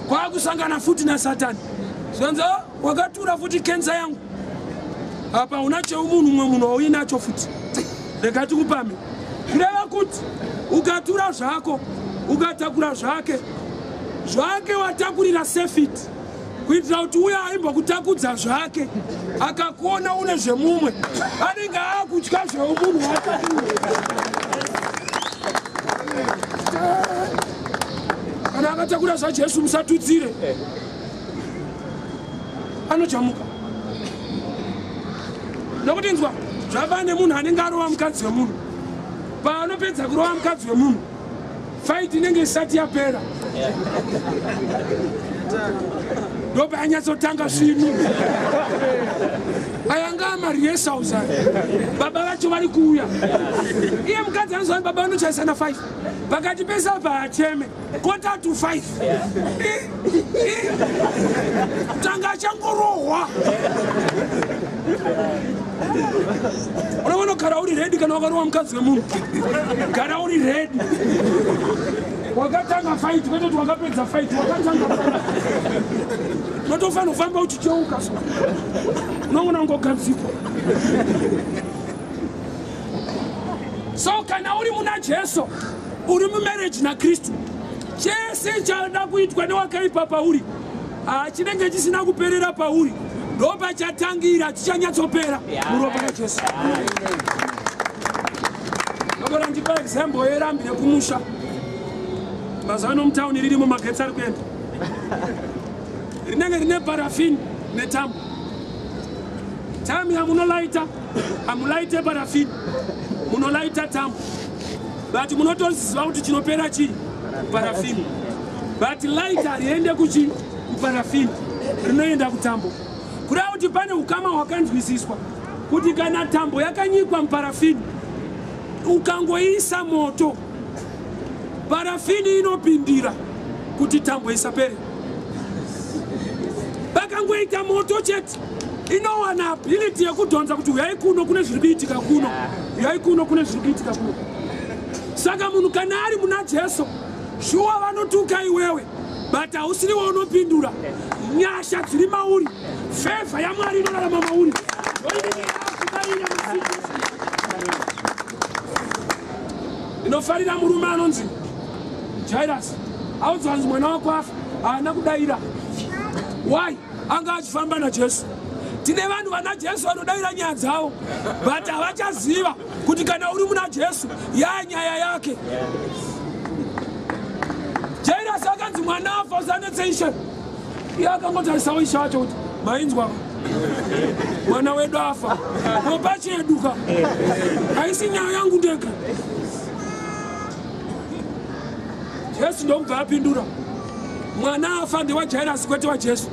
Kwakusangana futi naSatani. Zvanzi wakatura futi kensa yangu. Apa unacho munhu mumwe munhu uinacho futi. Rega tikupame. Kureva kuti ukatura zvako ukatakura zvake watakurira safety. Kuitira kuti uya aimba kutakudza zvake akakuona une zvemumwe anenge akutya zveumunhu watakura. Kana akatakura zvaJesu musatutsire, anojamuka. Nokuti nzwa zvava nemunhu anenge arova mukadzi wemunhu. Paanopedza kurova mukadzi wemunhu fight inenge isati yapera. Ndoba anyatsotanga zvinhu. Ayanga mariesa uzana. Baba vacho vari kuuya. Iye mukadzi anozva baba vanochaisana 5. Pakati pesabva acheme. 4:45. Tanga achangorohwa. Unaona karauri ready kana wakaruwa mkazi wa Mungu. Karauri ready. Wakatanga fight, wewe tukapeza fight, wakatanga. Notofano famba uchicheuka. Unaona ngo kanziko. So kana uri muna Jesu, uri mu marriage na Kristo. Chese chada kuitwa ne wakaipa Pauli. Chinenge chisina kuperera Pauli. Roba chatangira chichanyatopera muroba na Jesu. Ngabora ndipa example yerambire kumusha. Bazano mtauni riri mu magetsi ari kwenda. Rinenge rine paraffin netambo. Tami amunolaita, amulaite paraffin. Munolaita tambo. But munotoziva kuti chinopera chi paraffin. But lighter riende kuchi paraffin. Rinoenda kutambo. Kura kuti pane ukama hwakanzwisiswa kuti kana tambo yakanyikwa muparaffin ukangoisa moto paraffin inopindira kuti tambo isapere. Bakangoita moto chete inowana ability yekudhonza kuti uyai kuno kune zviri kuitika kuno, uyai kuno kune zviri kuitika kuno. Saka munhu kana ari muna Jesu shuwa vanotuka iwewe but hausiriwo unopindura nyasha dziri mauri, favor yaMwari inorarama mauri. Inofarira murume anonzi Jairus audzwanzi mwana wako afa haana kudaira. Why? Anga achifamba naJesu. Tine vanhu vana Jesu vanodaira nyaya dzavo but havachaziva kuti kana uri muna Jesu nyaya yake. Jairus akanzi mwana afa usanetseshe. Iye akangotarisawo ishe wacho kuti mainzwa mwana wedu afa kopa cheduka haisi nyaya yangu ndega. Jesu ndomubva apindura mwana afa ndewa Jairus kwete wa Jesu.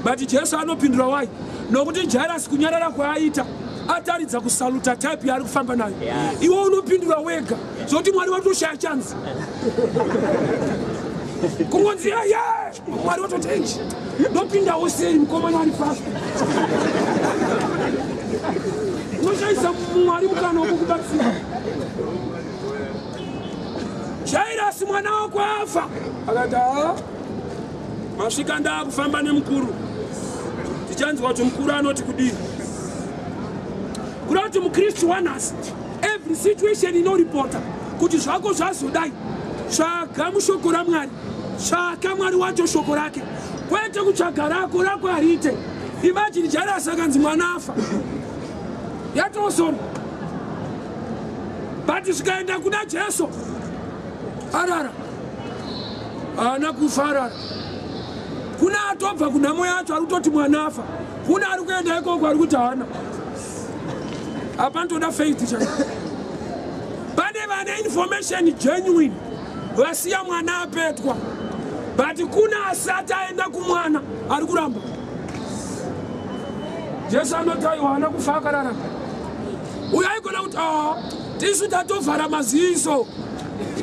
But Jesu anopindura wai nokuti Jairus kunyarara kwaaita ataridza kusaluta type yaari kufamba nayo. Iwe unopindura wega zoti Mwari watoshaya chanzi kungonzira Mwari watotenji ndopindawo sei mukomana ari fast unoshaisa Mwari mukana wokukubatsira. Jairus mwana wako afa akati masvika ndaakufamba nemukuru. Tichanzwa kuti mukuru anoti kudini. Kuri kuti muKristu wanhasi every situation inoripota kuti zvako zvazodai tsvaga mushoko raMwari, tsvaka Mwari wacho shoko rake kwete kutsvaga rako hariite. Imagine Jairus akanzi mwana afa yatosona but zvikaenda kuna Jesu arara haana kufa arara. Kuna atobva kunhamo yacho ari kutoti mwana afa, kuna ari kuenda ikoko ari kuti haana. Apa ndoda faith chaiyo. Pane vane information genuine vasiya mwana apetwa but kuna asati aenda kumwana ari kuramba. Jesu anoti aiwa haana kufa akararama. Uyo aigona kuti tisu tatovhara maziso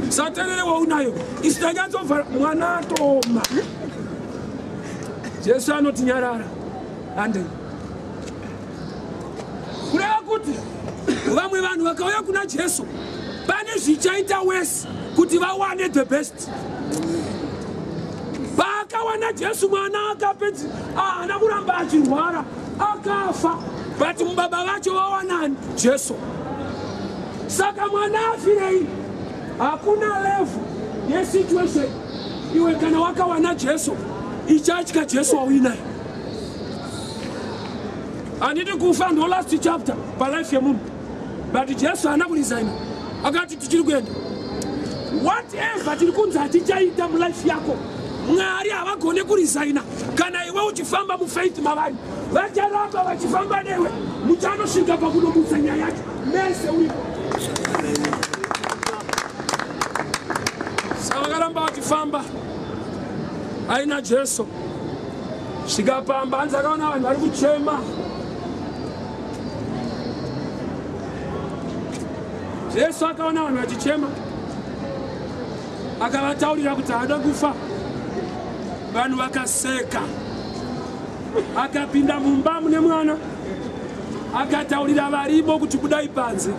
saterere waunayo isu tanyatsovhara mwana atoma. Jesu anoti nyarara ande. Kureva kuti vamwe vanhu vakauya kuna Jesu pane zvichaita wese kuti vawane the best. Paakawana Jesu mwana akapedza haana kuramba achirwara akafa but mubaba vacho vawanani Jesu. Saka mwana afirei hakuna level yesituation iwe kana wakawana Jesu ichachika Jesu wawinayo. Anditi kufa ndo last chapter pa life ya munhu but Jesu haana kuresign akati tichiri kuenda. Whatever tiri kunzi hatichaita mu life yako Mwari havagone kuresign kana iwe uchifamba mu faith mavanhu vacharamba vachifamba newe muchanosvika pakunomutsa nyaya yacho mese uripo. Savakaramba vachifamba aina Jesu svikapamba hanzi akaona vanhu vari kuchema. Jesu akaona vanhu vachichema akavataurira kuti haada kufa. Vanhu vakaseka. Akapinda mumba mune mwana akataurira varimo kuti budai panze.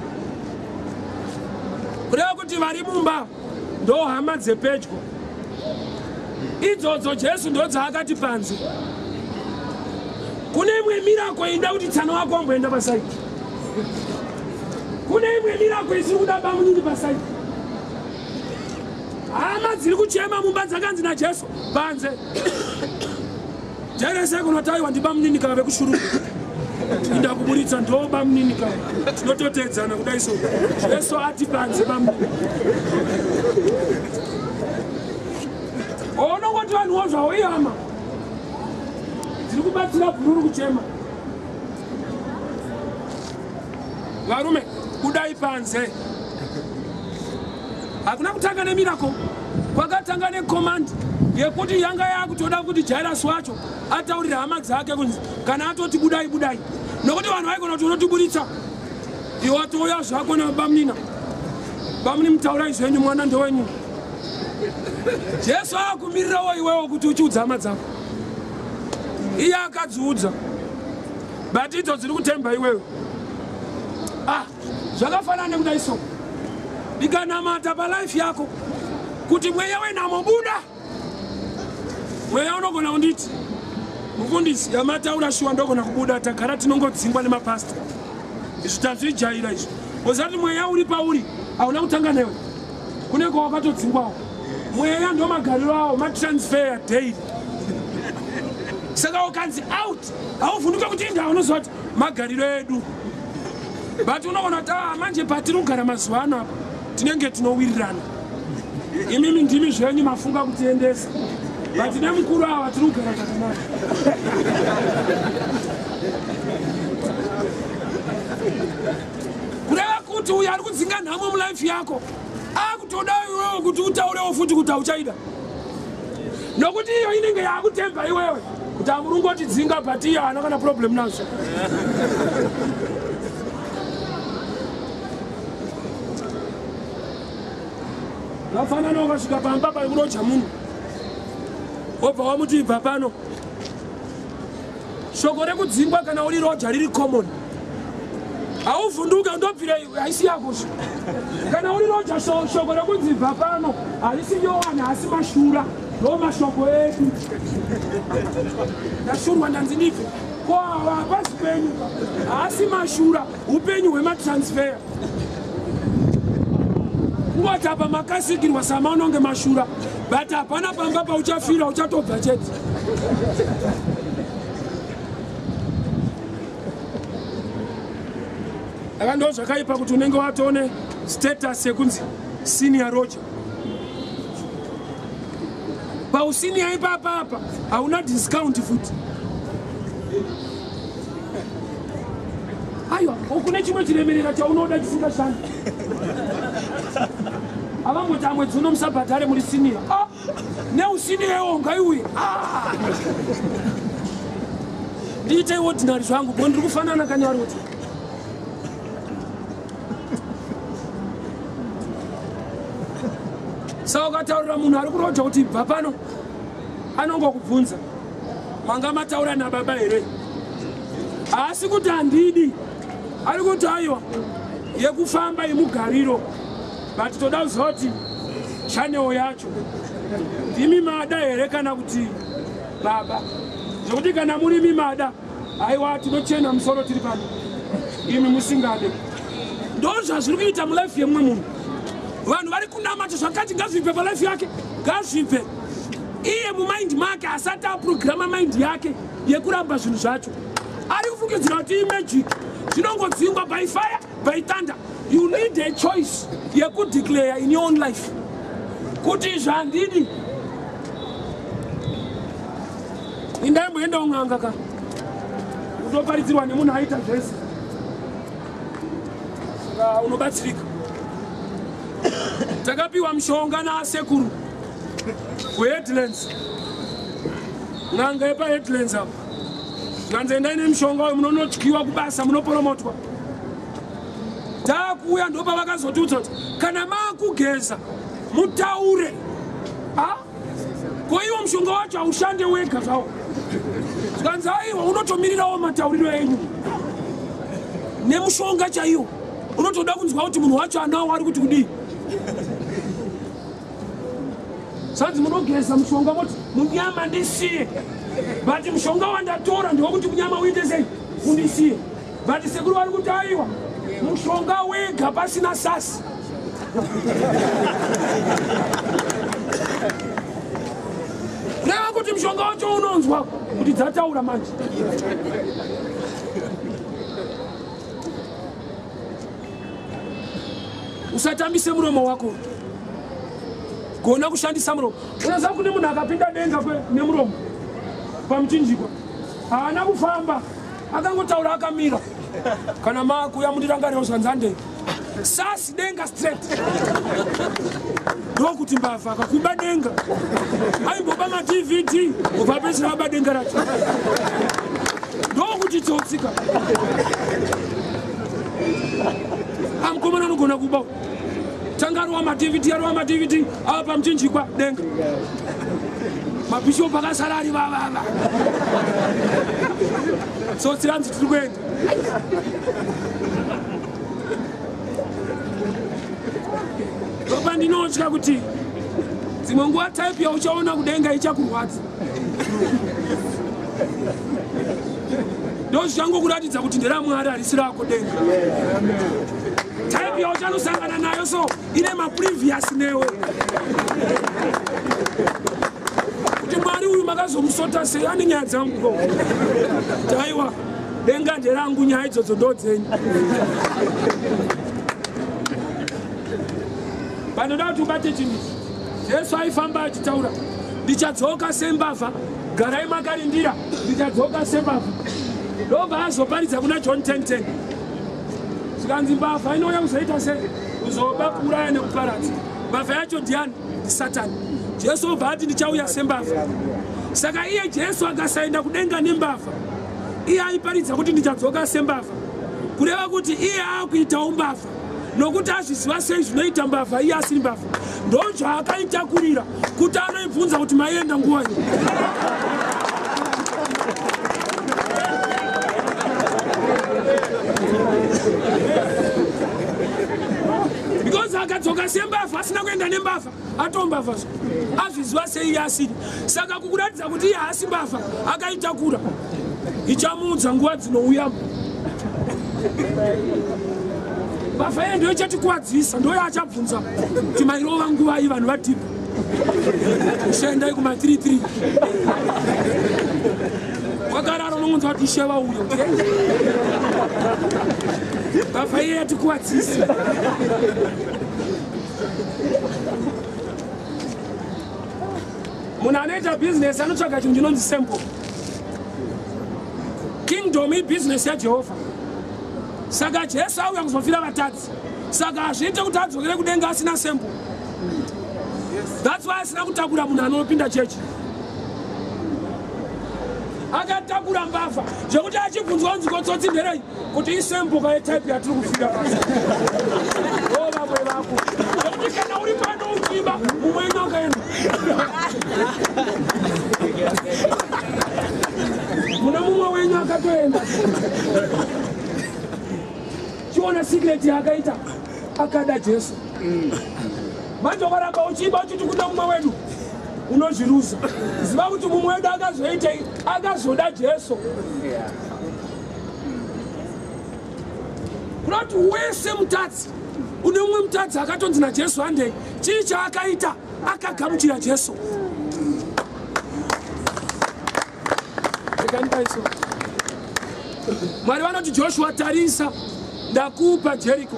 Kureva kuti vari mumba ndo hama dzepedyo. Idzodzo Jesu ndo dzaakati panze. Kune imwe miracle inda kuti tsano wako amboenda pasaidi. Kune imwe miracle isiri kuda bamunini pasaidi. Hama dziri kuchema mumba dzakanzi naJesu panze. Jerese kunotaiwa ndi bamunini kave kushuru. Inda kuburitsa ndo bamunini kave. Tinototedzana kudai so. Jesu ati panze bamunini. Onongoti vanhu wozvawo ihama. Dziri kubatsira bhururu kuchema. Varume, kudai panze. Hakuna kutanga nemirako. Kwakatanga necommand yekuti yanga yakutoda kuti Jairus wacho ataurira hama dzake kunzi kana atoti budai budai. Nokuti vanhu vaigona kuti unotiburitsa. Iwe watouya zvako nabamunina. Bamuni mutaura zvenyu mwana ndowenyu. Jesu akumirirawo iwewo kuti uchiudza hama dzako. Iye akadziudza. But idzo dziri kutemba iwewe. Zvakafanana nekudai so. Ikanamata palife yako kuti mweya wenhamo buda. Mweya unogona kunditi mufundisi yamataura shuwa ndogona kubuda tagara tinongodzingwa nemapasta. Izvi tazvijaira izvi. Usati mweya uri pauri hauna kutanga newe. Kune kwawakatodzingwawo. Mweya ndo magariro awo matransfer daily. Saka ukanzi out hauvhunduke kuti inda unozoti magariro edu. But unogona kuti manje patiri kugara mazuva ano apa tinenge tinowirirana. Imimi ndimi zvenyu mafunga kutiendesa. But nemukuru ava tiri kugara zvakanaka. Kureva kuti uyo ari kudzinga nhamo mulife yako akutoda iwewe kuti utaurewo futi kuti hauchaida. Nokuti iyo inenge yakutemba iwewe kuti amurungoti dzinga but iyo haana kana problem nazvo. Vafanana ukasvika pamba paikuroja munhu wobva wamuti ibva pano. Shoko rekudzingwa kana uri roja riri common. Hauvhunduke ndobvira haisi yako. Kana uri roja shoko rekunzi ibva pano harisi Yohana asi mashura ndo mashoko edu. Ndashurwa ndanzi ndife ko hapasi penyu haasi mashura upenyu hwematransfer. Kungoti apa makasikirwa samaunonge mashura but hapana pamba pauchafira uchatobva chete. Aka ndo zvakaipa kuti unenge watone status yekunzi senior roja. Pausenior ipapa apa hauna discount futi. Aiwa, ukune chimwe chiremerera chaunoda chisingashandi. Avangoti amwedzi unomusabhadhare muri senior. Neusenior ewo ngaiuye. Ndiite ordinary zvangu bo ndiri kufanana kanyaroti. Saka ukataurira munhu ari kuroja kuti bva pano anongokubvunza manga mataura nababa here. Asi kuti handidi ari kuti aiwa yekufamba yemugariro but toda kuzoti channel yacho ndimi mada here kana kuti baba. Zvokuti kana muri mimada aiwa tinochena musoro tiri pano imi musingade. Ndo zvazviri kuita mulife yemumwe munhu. Vanhu vari kunamata zvakati ngazvipe palife yake ngazvipe. Iye mumind make asati aprograma mind yake yekuramba zvinhu zvacho. Ari kufungidzira kuti imagic zvinongodzingwa by fire by thunder. You need a choice yekudeclare in your own life kuti zvandidi indaimboenda un'anga ka utoparidzirwa nemunhu aita zvese. Saka unobatsirika. Takapiwa mushonga naasekuru kuheadlands. N'anga yepaheadlands apo nganzi endai nemushonga uyu munonotyiwa kubasa munoporomotwa. Takuuya ndopa vakazotudza kuti kana maakugeza mutaure. Ko iwo mushonga wacho haushande wega zvawo. Tikanzi aiwa unotomirirawo matauriro enyu. nemushonga chaiyo unotoda kunzwa kuti munhu wacho anawo ari kuti kudii. Sanzi munogeza mushonga moti munyama ndisiye, but mushonga wandatora ndewokuti munyama uite sei undisiye, but sekuru vari kuti aiwa mushonga wega pasina sasi. Reva kuti mushonga wacho unonzwa kuti dzataura manje. Usatambise muromo wako. Gona kushandisa muromo. Unaza kuti munhu akapinda denga nemuromo pamuchinjikwa haana kufamba, akangotaura akamira. Kana makuya mundirangariro zvanzande sasi denga straight. Ndokuti mbavha akakwimba denga aimboba ma-DVD ubva pesina aba denga racho. Ndokuti chotsika amukomana anogona kuba tanga arova ma-DVD ava pamuchinjikwa denga. Mabishopu akasara ari vavava. So tsiranzi tiri kuenda. Ropa ndinotya kuti dzimwe nguva type yauchaona kudenga ichakurwadza. Ndozvichangokuratidza kuti nderaMwari harisi rako denga. Type yauchanosangana nayo so ine ma-previous newe. Kuti Mwari uyu makazomusota sei ane nyaya dzangu. Taiwa denga nderangu, nyaya idzodzo ndodzenyu. Panoda kuti ubate chinhu. Jesu aifamba achitaura ndichadzoka sembavha, garai makarindira ndichadzoka sembavha. Ndobva azoparidza kuna John 10:10. Zvikanzi mbavha inouya kuzoita sei? Kuzoba, kuuraya nekuparadza. Mbavha yacho ndiani? Satani. Jesu obva ati ndichauya sembavha. Saka iye Jesu akasaenda kudenga nembavha, iye aiparidza kuti ndichadzoka sembavha, kureva kuti iye akuitawo mbavha, nokuti azviziva sei zvinoita mbavha iye asiri mbavha. Ndozvaakaitakurira kuti anoibvunza kuti maenda nguwai. Because akadzoka sembavha asina kuenda nembavha atombavha azviziva sei iye asiri. Saka kukuratidza kuti iye haasi mbavha akaitakura ichamuudza nguva dzinouya. Mbavha iye ndiyo ichatikuvadzisa, ndoyo achabvunza kuti mairova nguvai vanhu vadhipa ushendai kuma-33 wakarara unongonzwa kuti isheva uyo. Mbavha iye yatikuvadzisa. Munhu anoita business anotsvaga chinhu chinonzi sample. Kingdom ibusiness yaJehovha. Saka Jesu auya kuzofira vatadzi. Saka hazviite kuti adzokere kudenga asina sample. That's why asina kutakura munhu anopinda chechi. Akatakura mbavha zvekuti achibvunzwa kunzi kotsotsi nderei kuti isample kayetype yatiri kufira pasi. Vamwe vako zvekuti kana uri pano uchimba mumwe akaenda. Muna mumwe wenyu akatoenda. Chiona secret yakaita akada Jesu. Manje waramba uchimba uchiti kuna mumwe wedu unozviruza. Ziva kuti mumwe wedu akazoita akazoda Jesu. Kuti wese mutadzi une mumwe mutadzi akatonzi naJesu handei, chii chaakaita? Akagamuchira Jesu. Mwari vanoti Joshua tarisa ndakupa Jericho,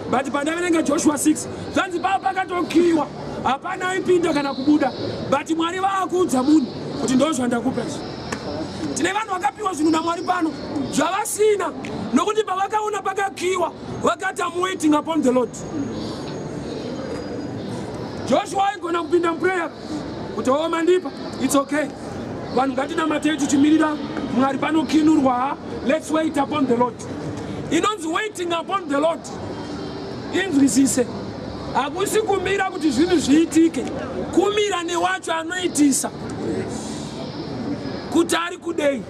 but pandaverenga Joshua 6 zvanzi pava pakatokiwa hapana aipinda kana kubuda, but Mwari vaakuudza munhu kuti ndozvandakupa izvi. Tine vanhu vakapiwa zvinhu naMwari pano zvavasina, nokuti pavakaona pakakiwa vakati I'm waiting upon the Lord. Joshua aigona kupinda muprayer kuti o mandipa, it's okay. Vanhu ngatinamatei tichimirira Mwari panokinurwa, let's wait upon the Lord. Inonzi waiting upon the Lord inzwisise. Hakusi kumira kuti zvinhu zviitike, kumira newacho anoitisa kuti ari kudei.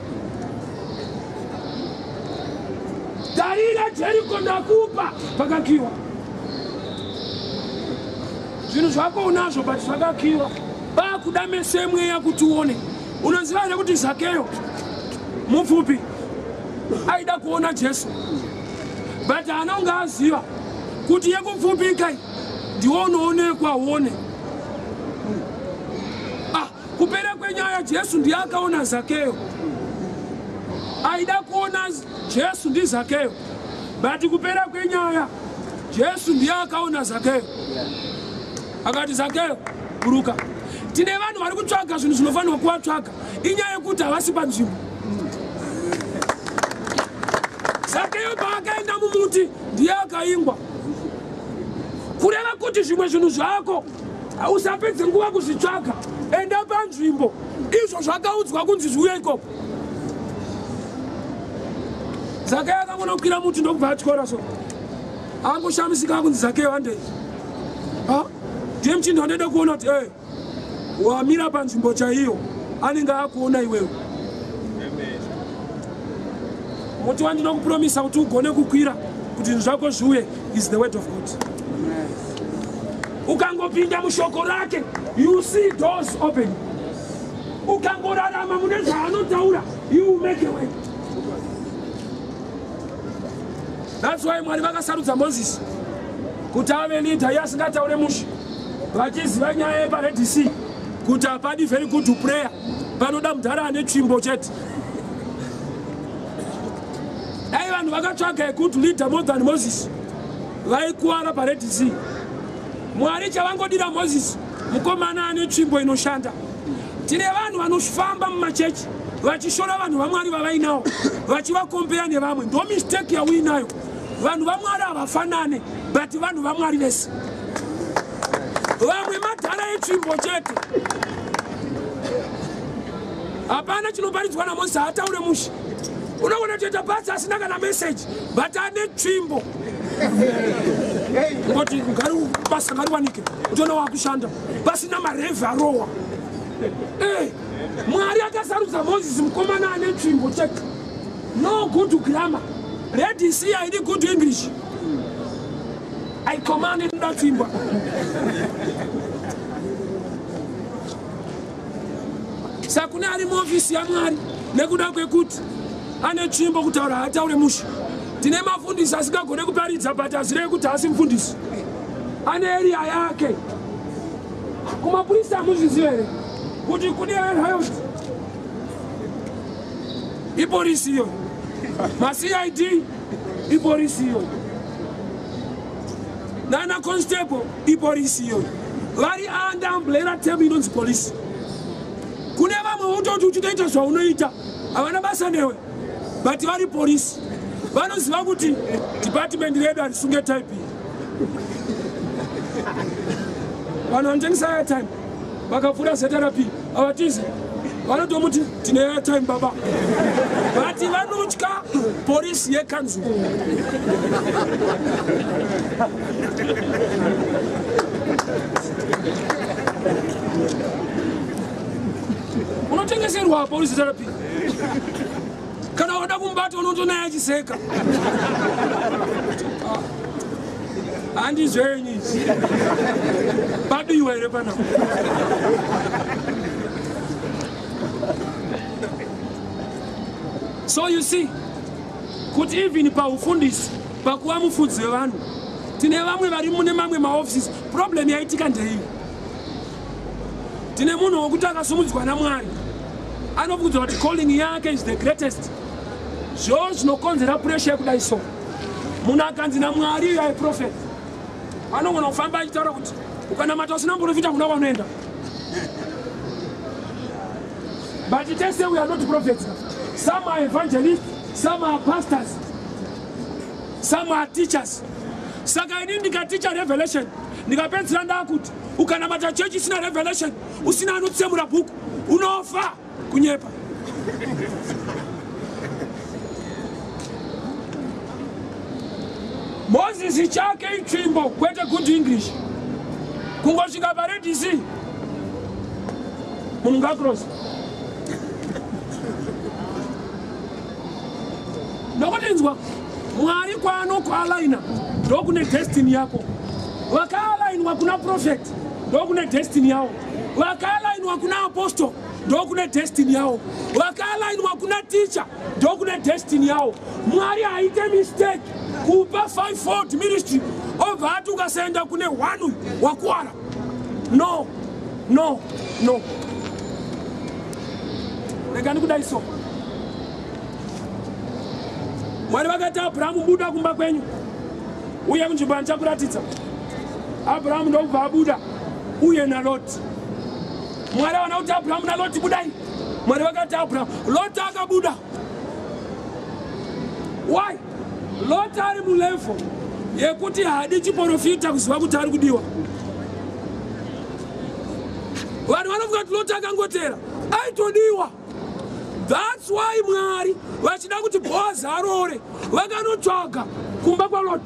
Darira Jericho ndakupa pakakiwa. Zvinhu zvako unazvo but zvakakiwa. Bakuda meso emweya kuti uone. Unoziva here kuti Zakeo mupfupi aida kuona Jesu. But anonga aziva kuti yekupfupika ndiwo unoonekwa uone. Kupera kwenyaya Jesu ndiye akaona Zakeo. Aida kuona Jesu ndi Zakeo. But kupera kwenyaya Jesu ndiye akaona Zakeo. Akati Zakeo buruka. Tine vanhu vari kutsvaga zvinhu zvinofanirwa kuvatsvaga. Inyaya yekuti havasi panzvimbo. Zakeo paakaenda mumuti ndiye akaingwa. Kureva kuti zvimwe zvinhu zvako usapedze nguva kuzvitsvaga. Enda panzvimbo. Izvo zvakaudzwa kunzi zviuye ikoko. Zakeo akangona kukwira muti ndokubva atyora so. Angoshamisika kunzi Zakeo handei. Ndiye muchinda anoda kuona kuti wamira panzvimbo chaiyo anenge akuona iwewe. Muti wandinokupromisa kuti ugone kukwira kuti zvinhu zvako zviuye is the word of God. Ukangopinda mushoko rake, you see doors open. Ukangorarama mune zvaanotaura, you make a way. That's why Mwari vakasarudza Moses kuti ave leader yasingataure mushe. Vachiziva nyaya yepaRed Sea kuti hapadi very good to prayer. Panoda mudhara ane tsvimbo chete. Dai vanhu vakatsvaga a good leader more than Moses, vaikuwara paRed Sea. Mwari chavangodira Moses mukomana ane tsvimbo inoshanda. Tine vanhu vanofamba mumachechi vachishora vanhu vaMwari vavainawo vachivakombera nevamwe. Ndo mistake yauinayo. Vanhu vaMwari havafanane but vanhu vaMwari vese. Vamwe madhara etsvimbo chete. Hapana chinoparidzwa naMozisi haataure mushe. Unoona toita basa asina kana message but ane tsvimbo. Ngoti basa ngariwanike utoona wakushanda pasina marevhi arowa. Mwari akasarudza Mozisi mukomana ane tsvimbo chete. No good grammar. Red Sea haidi good English. I command in that timber. Sakune ari muofisi ya Mwari nekuda kwekuti ane tsvimbo kutaura hataure mushe. Tine mafundisi asingagone kuparidza but azire kuti asi mufundisi. Ane area yake. Kumapurisa amuzviziva here kuti kune riot ipolisi iyo. Ma-CID ipolisi iyo. Nana constable ipolisi iyo. Vari under umbrella term inonzi police. Kune vamwe utoti uchitoita zvaunoita havana basa newe but vari polisi. Vanoziva kuti department redu harisunge type iyi. Vanhu vanotengesa airtime vakapfuura zeta rapi havatizi. Vanotomuti tine airtime baba. But vanotya polisi yekanzuru. Unotengeserwa polisi zeta rapi. Kana wada kumbata unotoona achiseka. Handizve henyu izvi. Padiwa here pana. So you see, kuti even paufundisi pakuva mufudzi wevanhu tine vamwe vari mune mamwe maoffices problem yaitika ndei. Tine munhu wokuti akasumudzwa naMwari anobvunza kuti calling yake is the greatest. Zvo zvinokonzera pressure yekudai so. Munhu akanzi naMwari you are a prophet, anogona kufamba achitaura kuti ukanamata usina muprofita kuna kwanoenda. But it tells you we are not prophets. Some are evangelists, some are pastors, some are teachers. Saka ini ndikaticha revelation ndikapedzera ndakuti ukanamata church isina revelation usina anotsemura bhuku unofa kunyepa. Moses chake itsvimbo kwete good English. Kungosvika paRed Sea munhu ngakrosi. Nokutinzwa Mwari kwano kwa aligner ndokune destiny yako. Wakaalainwa kuna prophet ndokune destiny yao. Wakaalainwa kuna apostle ndokune destiny yao. Wakaalainwa kuna teacher ndokune destiny yao. Mwari haite mistake kupa 5-fold ministry over atu kasenda kune wanu wakwara. No. Regani kudaiso. Mwari vakati Abrahamu buda kumba kwenyu. Uye kunjibana chakuratidza. Abrahamu ndokubva abuda uye na Lot. Mwari vanauti Abrahamu na Lot budai. Mwari vakati Abrahamu Lot akabuda. Why? Lot ari mulevel yekuti hadi chiprofita kuziva kuti ari kudiwa. Vanhu vanofunga kuti Lot akangotera aitodiwa. That's why Mwari vachida kuti Boaz arore vakanotsvaga kumba kwaLot.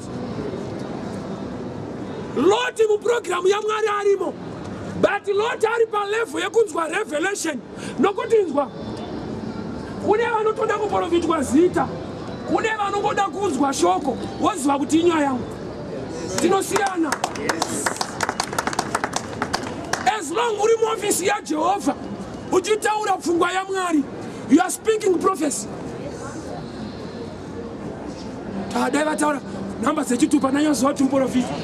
Lot muprogramu yaMwari arimo, but Lot ari palevel yekunzwa revelation nokuti inzwa. Kune vanotoda kuprofitwa zita, kune vanongoda kunzwa shoko woziva kuti inyaya yangu. Tinosiyana. As long uri muofisi yaJehovha uchitaura pfungwa yaMwari, you are speaking prophecy. Tadai vataura namba dzechitupa nanyoziva kuti muprofita.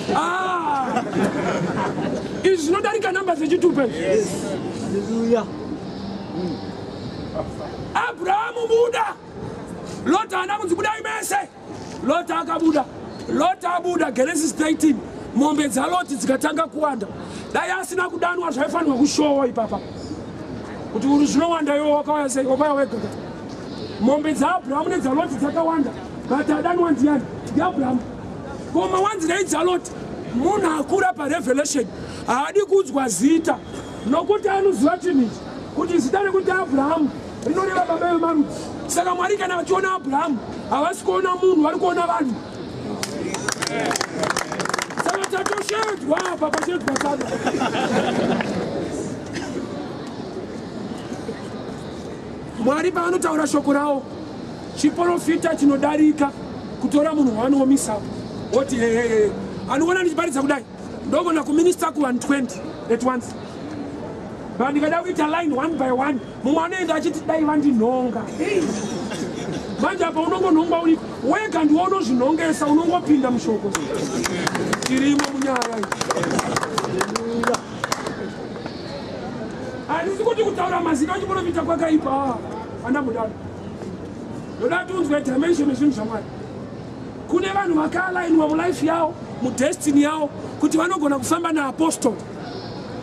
Izvi zvinodarika namba dzechitupa. Yes. Hallelujah. Abrahamu buda. Lot haana kunzi budai mese. Lot akabuda. Lot abuda. Genesis 19. Mombe dzaLoti dzikatanga kuwanda. Dai asina kudanwa zvaifanirwa kushowa ipapa. Kuti uri zvinowanda iwo wakauya sei wabaya wega. Mombe dzaAbrahamu nedzaLoti dzakawanda. But adanwa ndiani? Abrahamu. Koma wanzi dai dzaLoti. Munhu akura parevelation haadi kunzwa zita nokuti anoziva chinhu kuti zita rekuti Abrahamu rinoreva baba vemarudzi. Saka Mwari kana vachiona Abrahamu havasi kuona munhu, vari kuona vanhu. Saka tatoshedzwa apa pashedzwa tsada. Mwari paanotaura shoko rawo chiprofita chinodarika kutora munhu waanoomisa woti anoona ndichiparidza kudai ndogona kuminista ku120 at once. But ndikada kuita line one by one mumwe anoenda achiti dai vandinhonga. Manje apa unongonhongwa uri wega ndiwo unozvinhongesa, unongopinda mushoko. Tirimo munyaya iyi. Handisi kuti kutaura mazita achiprofita kwakaipa. Handa mudaro. Ndoda tunzwe dimension yezvinhu zvaMwari. Kune vanhu vakaalainwa mulife yavo, mudestiny yavo, kuti vanogona kufamba naapostle.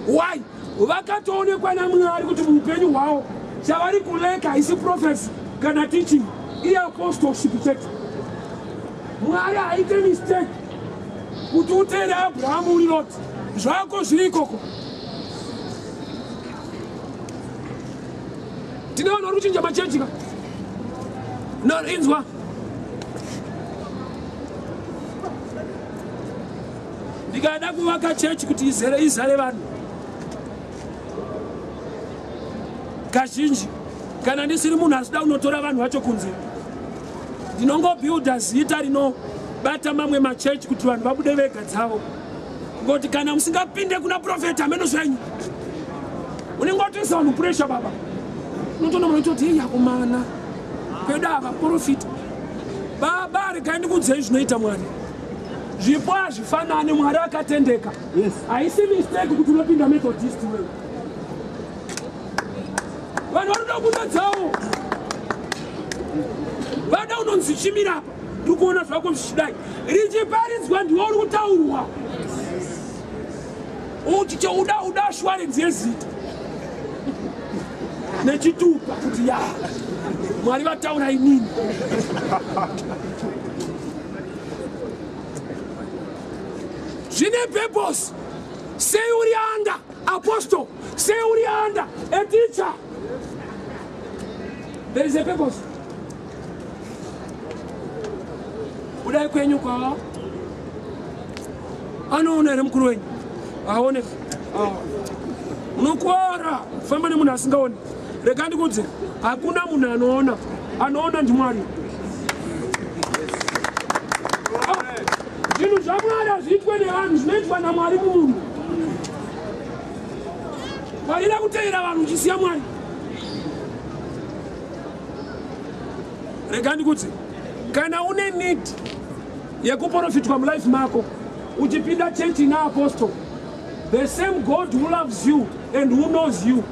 Why? Vakatoonekwa naMwari kuti muupenyu hwavo chavari kuleka haisi prophecy kana teaching, iye apostleship chete. Mwari haite mistake kuti uteere Abrahamu uri Lot. Zvako zviri ikoko. Tine vanhu vari kuchinja machechi ka? No, inzwa. Ndikada kuvaka chechi kuti izare vanhu kazhinji, kana ndisiri munhu asida kunotora vanhu vacho kunze, ndinongobuilda zita rinobata mamwe machechi kuti vanhu vabude vega dzavo. Ngoti kana musingapinde kuna profeta ameno zvenyu unengotoisa vanhu pressure baba. Unotoona munhu uchiti hey yakomana kweda ava profita. Baba regai ndikunzei zvinoita Mwari. Zvipo hazvifanani, Mwari akatendeka. Haisi mistake kuti unopinda Methodist wewe. Vanhu vanoda kuda dzavo. Vada unonzi chimira apa. Ndikuona zvako zvichidai. Richiparidzwa ndiwo uri kutaurwa. Uchicha uda assurance yezita. Nechitupa kuti ya. Mwari vataura inini. Zvine purpose. Say uri under apostle. Say uri under a teacher. There is a purpose. Udai kwenyu kwa anoona ere mukuru wenyu aone unokwara famba nemunhu asingaoni. Rega ndikudze hakuna munhu anoona ndi Mwari. zvamwari zviitwe nevanhu zvinoitwa naMwari munhu. Varida kuteera vanhu uchisiya Mwari. Rega ndikuti kana une need yekuprofitwa mulife mako uchipinda church ina apostle, the same God who loves you and who knows you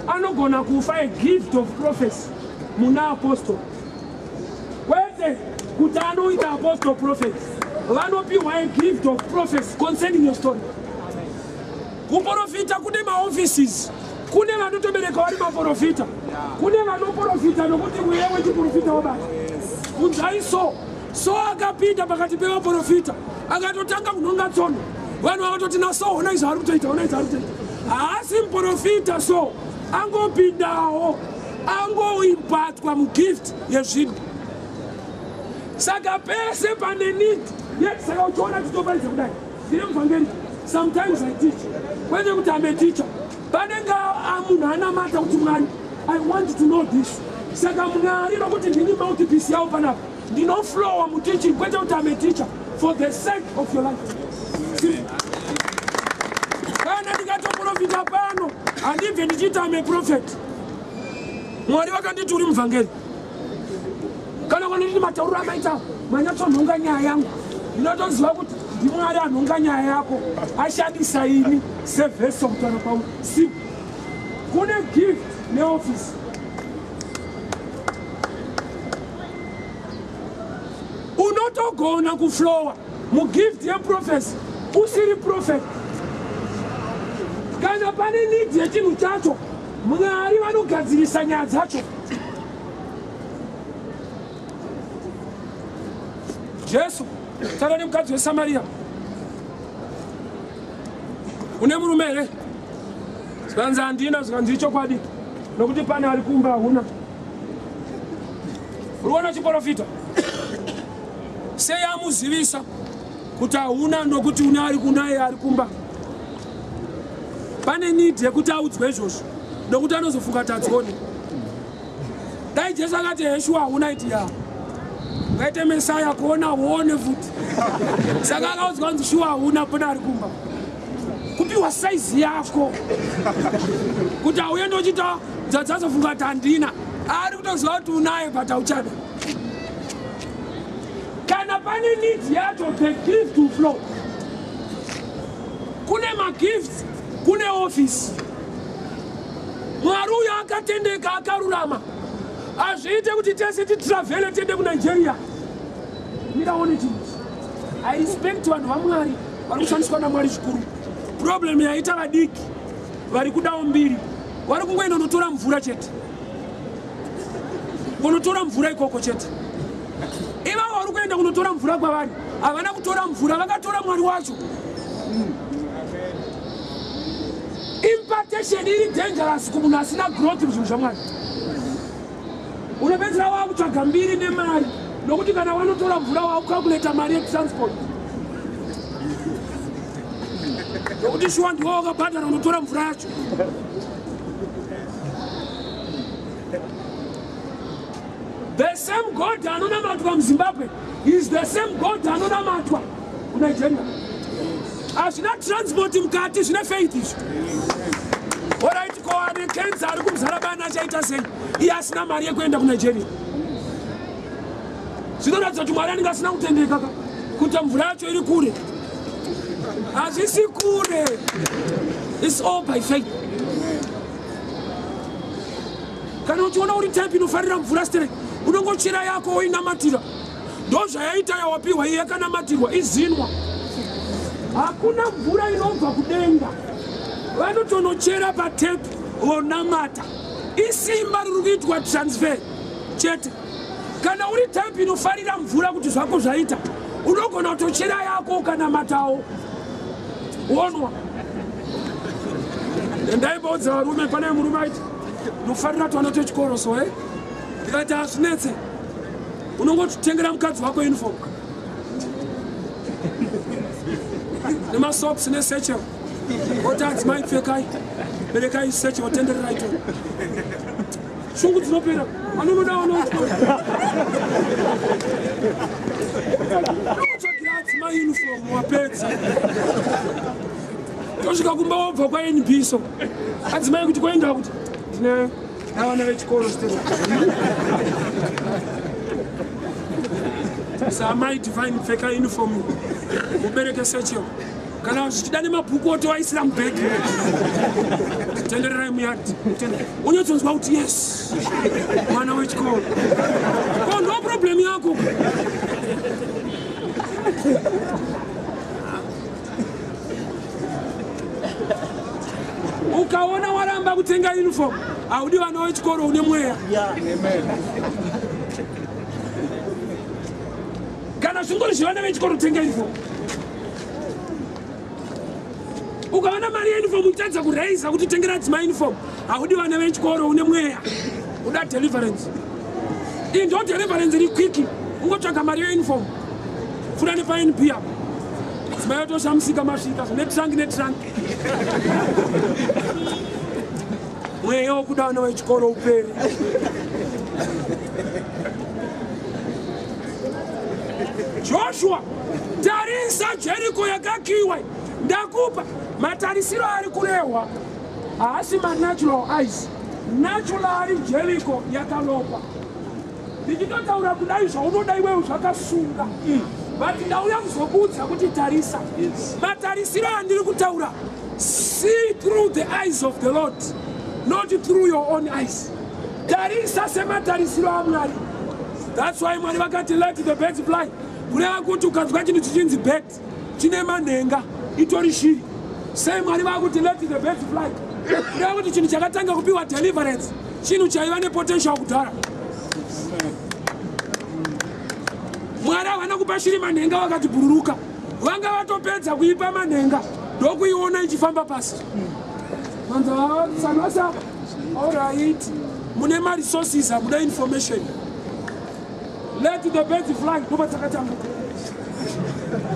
anogona kufa a gift of prophecy muna apostle. Kwete kuti anoita apostle prophet vanopiwa a gift of prophecy concerning your story. Kuprofita kune maoffices, kune vanotobereka vari maprofita, kune vanoprofita nokuti mweya wechiprofita wabata. Unzai so akapinda pakati pevaprofita akatotanga kunonga tsono, vanhu vakatoti naso ona izvo ari kutoita, ona izvo ari kutoita. Haasi muprofita so angopindawo angoimbatwa mugift yezvinhu. Saka pese pane need saka uchiona titoparidza kudai ndine muvhangeri. Sometimes I teach. Kwete kuti I'm a teacher. Panenga munhu anamata kuti Mwari, I want to know this. Saka Mwari nokuti ndini mouthpiece yawo panapa. Ndinoflowa muteaching kwete kuti I'm a teacher for the sake of your life. Kana ndikatoprofita pano handibve ndichiti I'm a prophet. Mwari vakanditi uri muvhangeri. Kana kwanonditi matauriro amaita manyatsonhonga nyaya yangu, ndinotoziva kuti ndimwari anhonga nyaya yako ashandisa ini sevhesi sokutaura kwavo. Si kune gift neoffice. Unotogona kuflowa mugift yeprofesi usiri prophet. Kana pane need yechinhu chacho Mwari vanogadzirisa nyaya dzacho. Jesu tara nemukadzi weSamaria. Une murume here? Zvanzi handina, zvanzi chokwadi nokuti pane ari kumba huna. Uruona chiprofita sei amuzivisa kuti huna nokuti une ari kunaye ari kumba. Pane need yekuti audzwe izvozvo nokuti anozofunga kuti adzione. Dai Jesu akati Yeshua huna iti ya ngaite Mesaya kuona uone futi. Saka akaudzwa kuti Shua huna pana ari kumba. Kupiwa size yako kuti auye ndochita dzadzazofunga kuti handina. Ari kutoziva kuti unaye but hauchada. Kana pane need yacho the gift to flow. Kune magifts, kune office. Mwari uyo akatendeka akarurama. Azviite kuti tese titravele tiende kuNigeria. Miraone chinhu. I respect vanhu vaMwari vari kushandiswa naMwari zvikuru. Problem yaita vadiki vari kudawo mbiri vari kungoenda notora mvura chete. Kunotora mvura ikoko chete. Ivavo vari kuenda kunotora mvura kwavari havana kutora mvura, vakatora Mwari wacho. Impartation iri dangerous kumunhu asina growth muzvinhu zvaMwari. Unopedzera wakutsvaga mbiri nemari nokuti kana wanotora mvura wakukalkuleta mari yekutransport. Nokuti shuwa ndiwo wakabhadhara unotora mvura yacho. The same God anonamatwa muZimbabwe is the same God anonamatwa kuNigeria. Hazvina transport mukati, zvine faith izvo. Alright, koane Kenza ari kumuzarabana achaita sei iye asina mari yekuenda kuNigeria. Zvinoratidza kuti Mwari anenge asina kutendeka kuti mvura yacho iri kure. Hazvisi kure. It's all by faith. Kana uchiona uri type inofarira mvura straight, unongochera yako oinamatira. Ndo zvayaita yawapiwa iye yakanamatirwa izinwa. Hakuna mvura inobva kudenga. Vanotonochera patepi vonamata. Isimba riri kuitwa transfer chete. Kana uri type inofarira mvura kuti zvako zvaita, unogona kutochera yako ukanamatawo. Wonwa. Ndaimbodza varume, pane murume aiti ndofarira twana twechikoro so ndikati hazvinetse, unongotitengera mukadzi wako uniform nemasocks nesechel oti adzimai pfekai berekai sechel otendererai to shungu dzinopera anonoda That's my uniform, wapetsa. Toshika kumba wabva kwa NBiso. That's my kuti kwenda kuti. Tine avana vechikoro stesa. Samai divine pfeka uniform. Ubereke secho. Kana zvichida nemabhuku otovaisira mubhegi. Tendererai muyati. Unyotonzwa kuti yes. Mwana wechikoro. Oh, no problem yako. Ukaona waramba kutenga uniform, audi vana vechikoro une mweya. Kana zvingori zvevana vechikoro kutenga uniform. Ukaona mari uniform utadza kuraisa kuti tengera dzima uniform, audi vana vechikoro une mweya. Uda deliverance. Iyi ndo deliverance iri quick. Ungotsvaga mari yeuniform. Fura nepaNP apo. Dzima yotoshamusika masvika netrunk. Mweya wokuda vana vechikoro uperi. Joshua, tarisa Jericho yakakiwa. Ndakupa matarisiro ari kurehwa. Haasi natural eyes. Natural Jericho yakalopa. Ndichitotaura kudai zvaunoda iwewe zvakasunga. But ndauya kuzokudza kuti tarisa. Matarisiro andiri kutaura. See through the eyes of the Lord, not through your own eyes. Tarisa sematarisiro aMwari. That's why Mwari vakati let the birds fly. Kureva kuti ukadzwa chinhu chichinzi bird chine manhenga itori shiri. Sei Mwari vakuti let the birds fly. Kureva kuti chinhu chakatanga kupiwa deliverance chinhu chaiva nepotential kudhara. Mwari havana kupa shiri manhenga vakati bhururuka. Vanga vatopedza kuipa manhenga ndokuiona ichifamba pasi. Manza sanasa. All right. Mune ma resources amuda information. Let the birds fly. Nobatakatanga.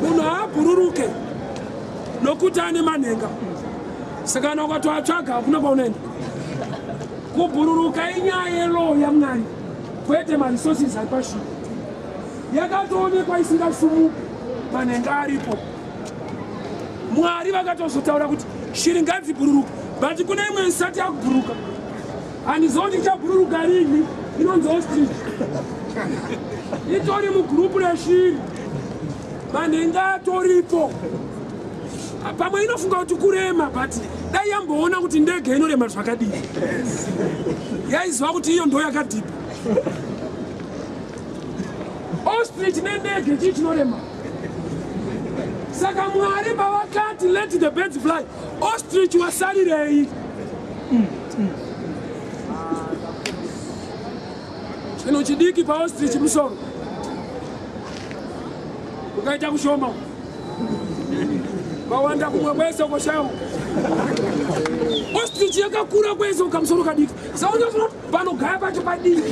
Munhu abhururuke nokuti ane manhenga. Saka ukatoatsvaga hakuna kwaunoenda. Kubhururuka inyaya yelaw yaMwari. Kwete ma resources ari pashi. Yakatoonekwa isingashumuki manhenga aripo. Mwari vakatozotaura kuti shiri ngadzibhururuka. But kuna imwe isati yakubhuruka. Handizoti ichabhururuka rini, inonzi ostrich. Itori mugrupu reshiri. Manhenga atoripo. Pamwe inofunga kuti kurema, but dai yamboona kuti ndege inorema zvakadini. Yaiziva kuti iyo ndo yakadhipa. Ostrich nendege chichinorema. Saka Mwari pavakati let the birds fly. Ostrich wasarirei. Chinhu chidiki paostrich musoro. Ukaita kushoma. Wawanda kumwe kwese ukoshayo. Ostrich yakakura kwese ukamusoro kadiki. Saunga panogaya pacho padiki.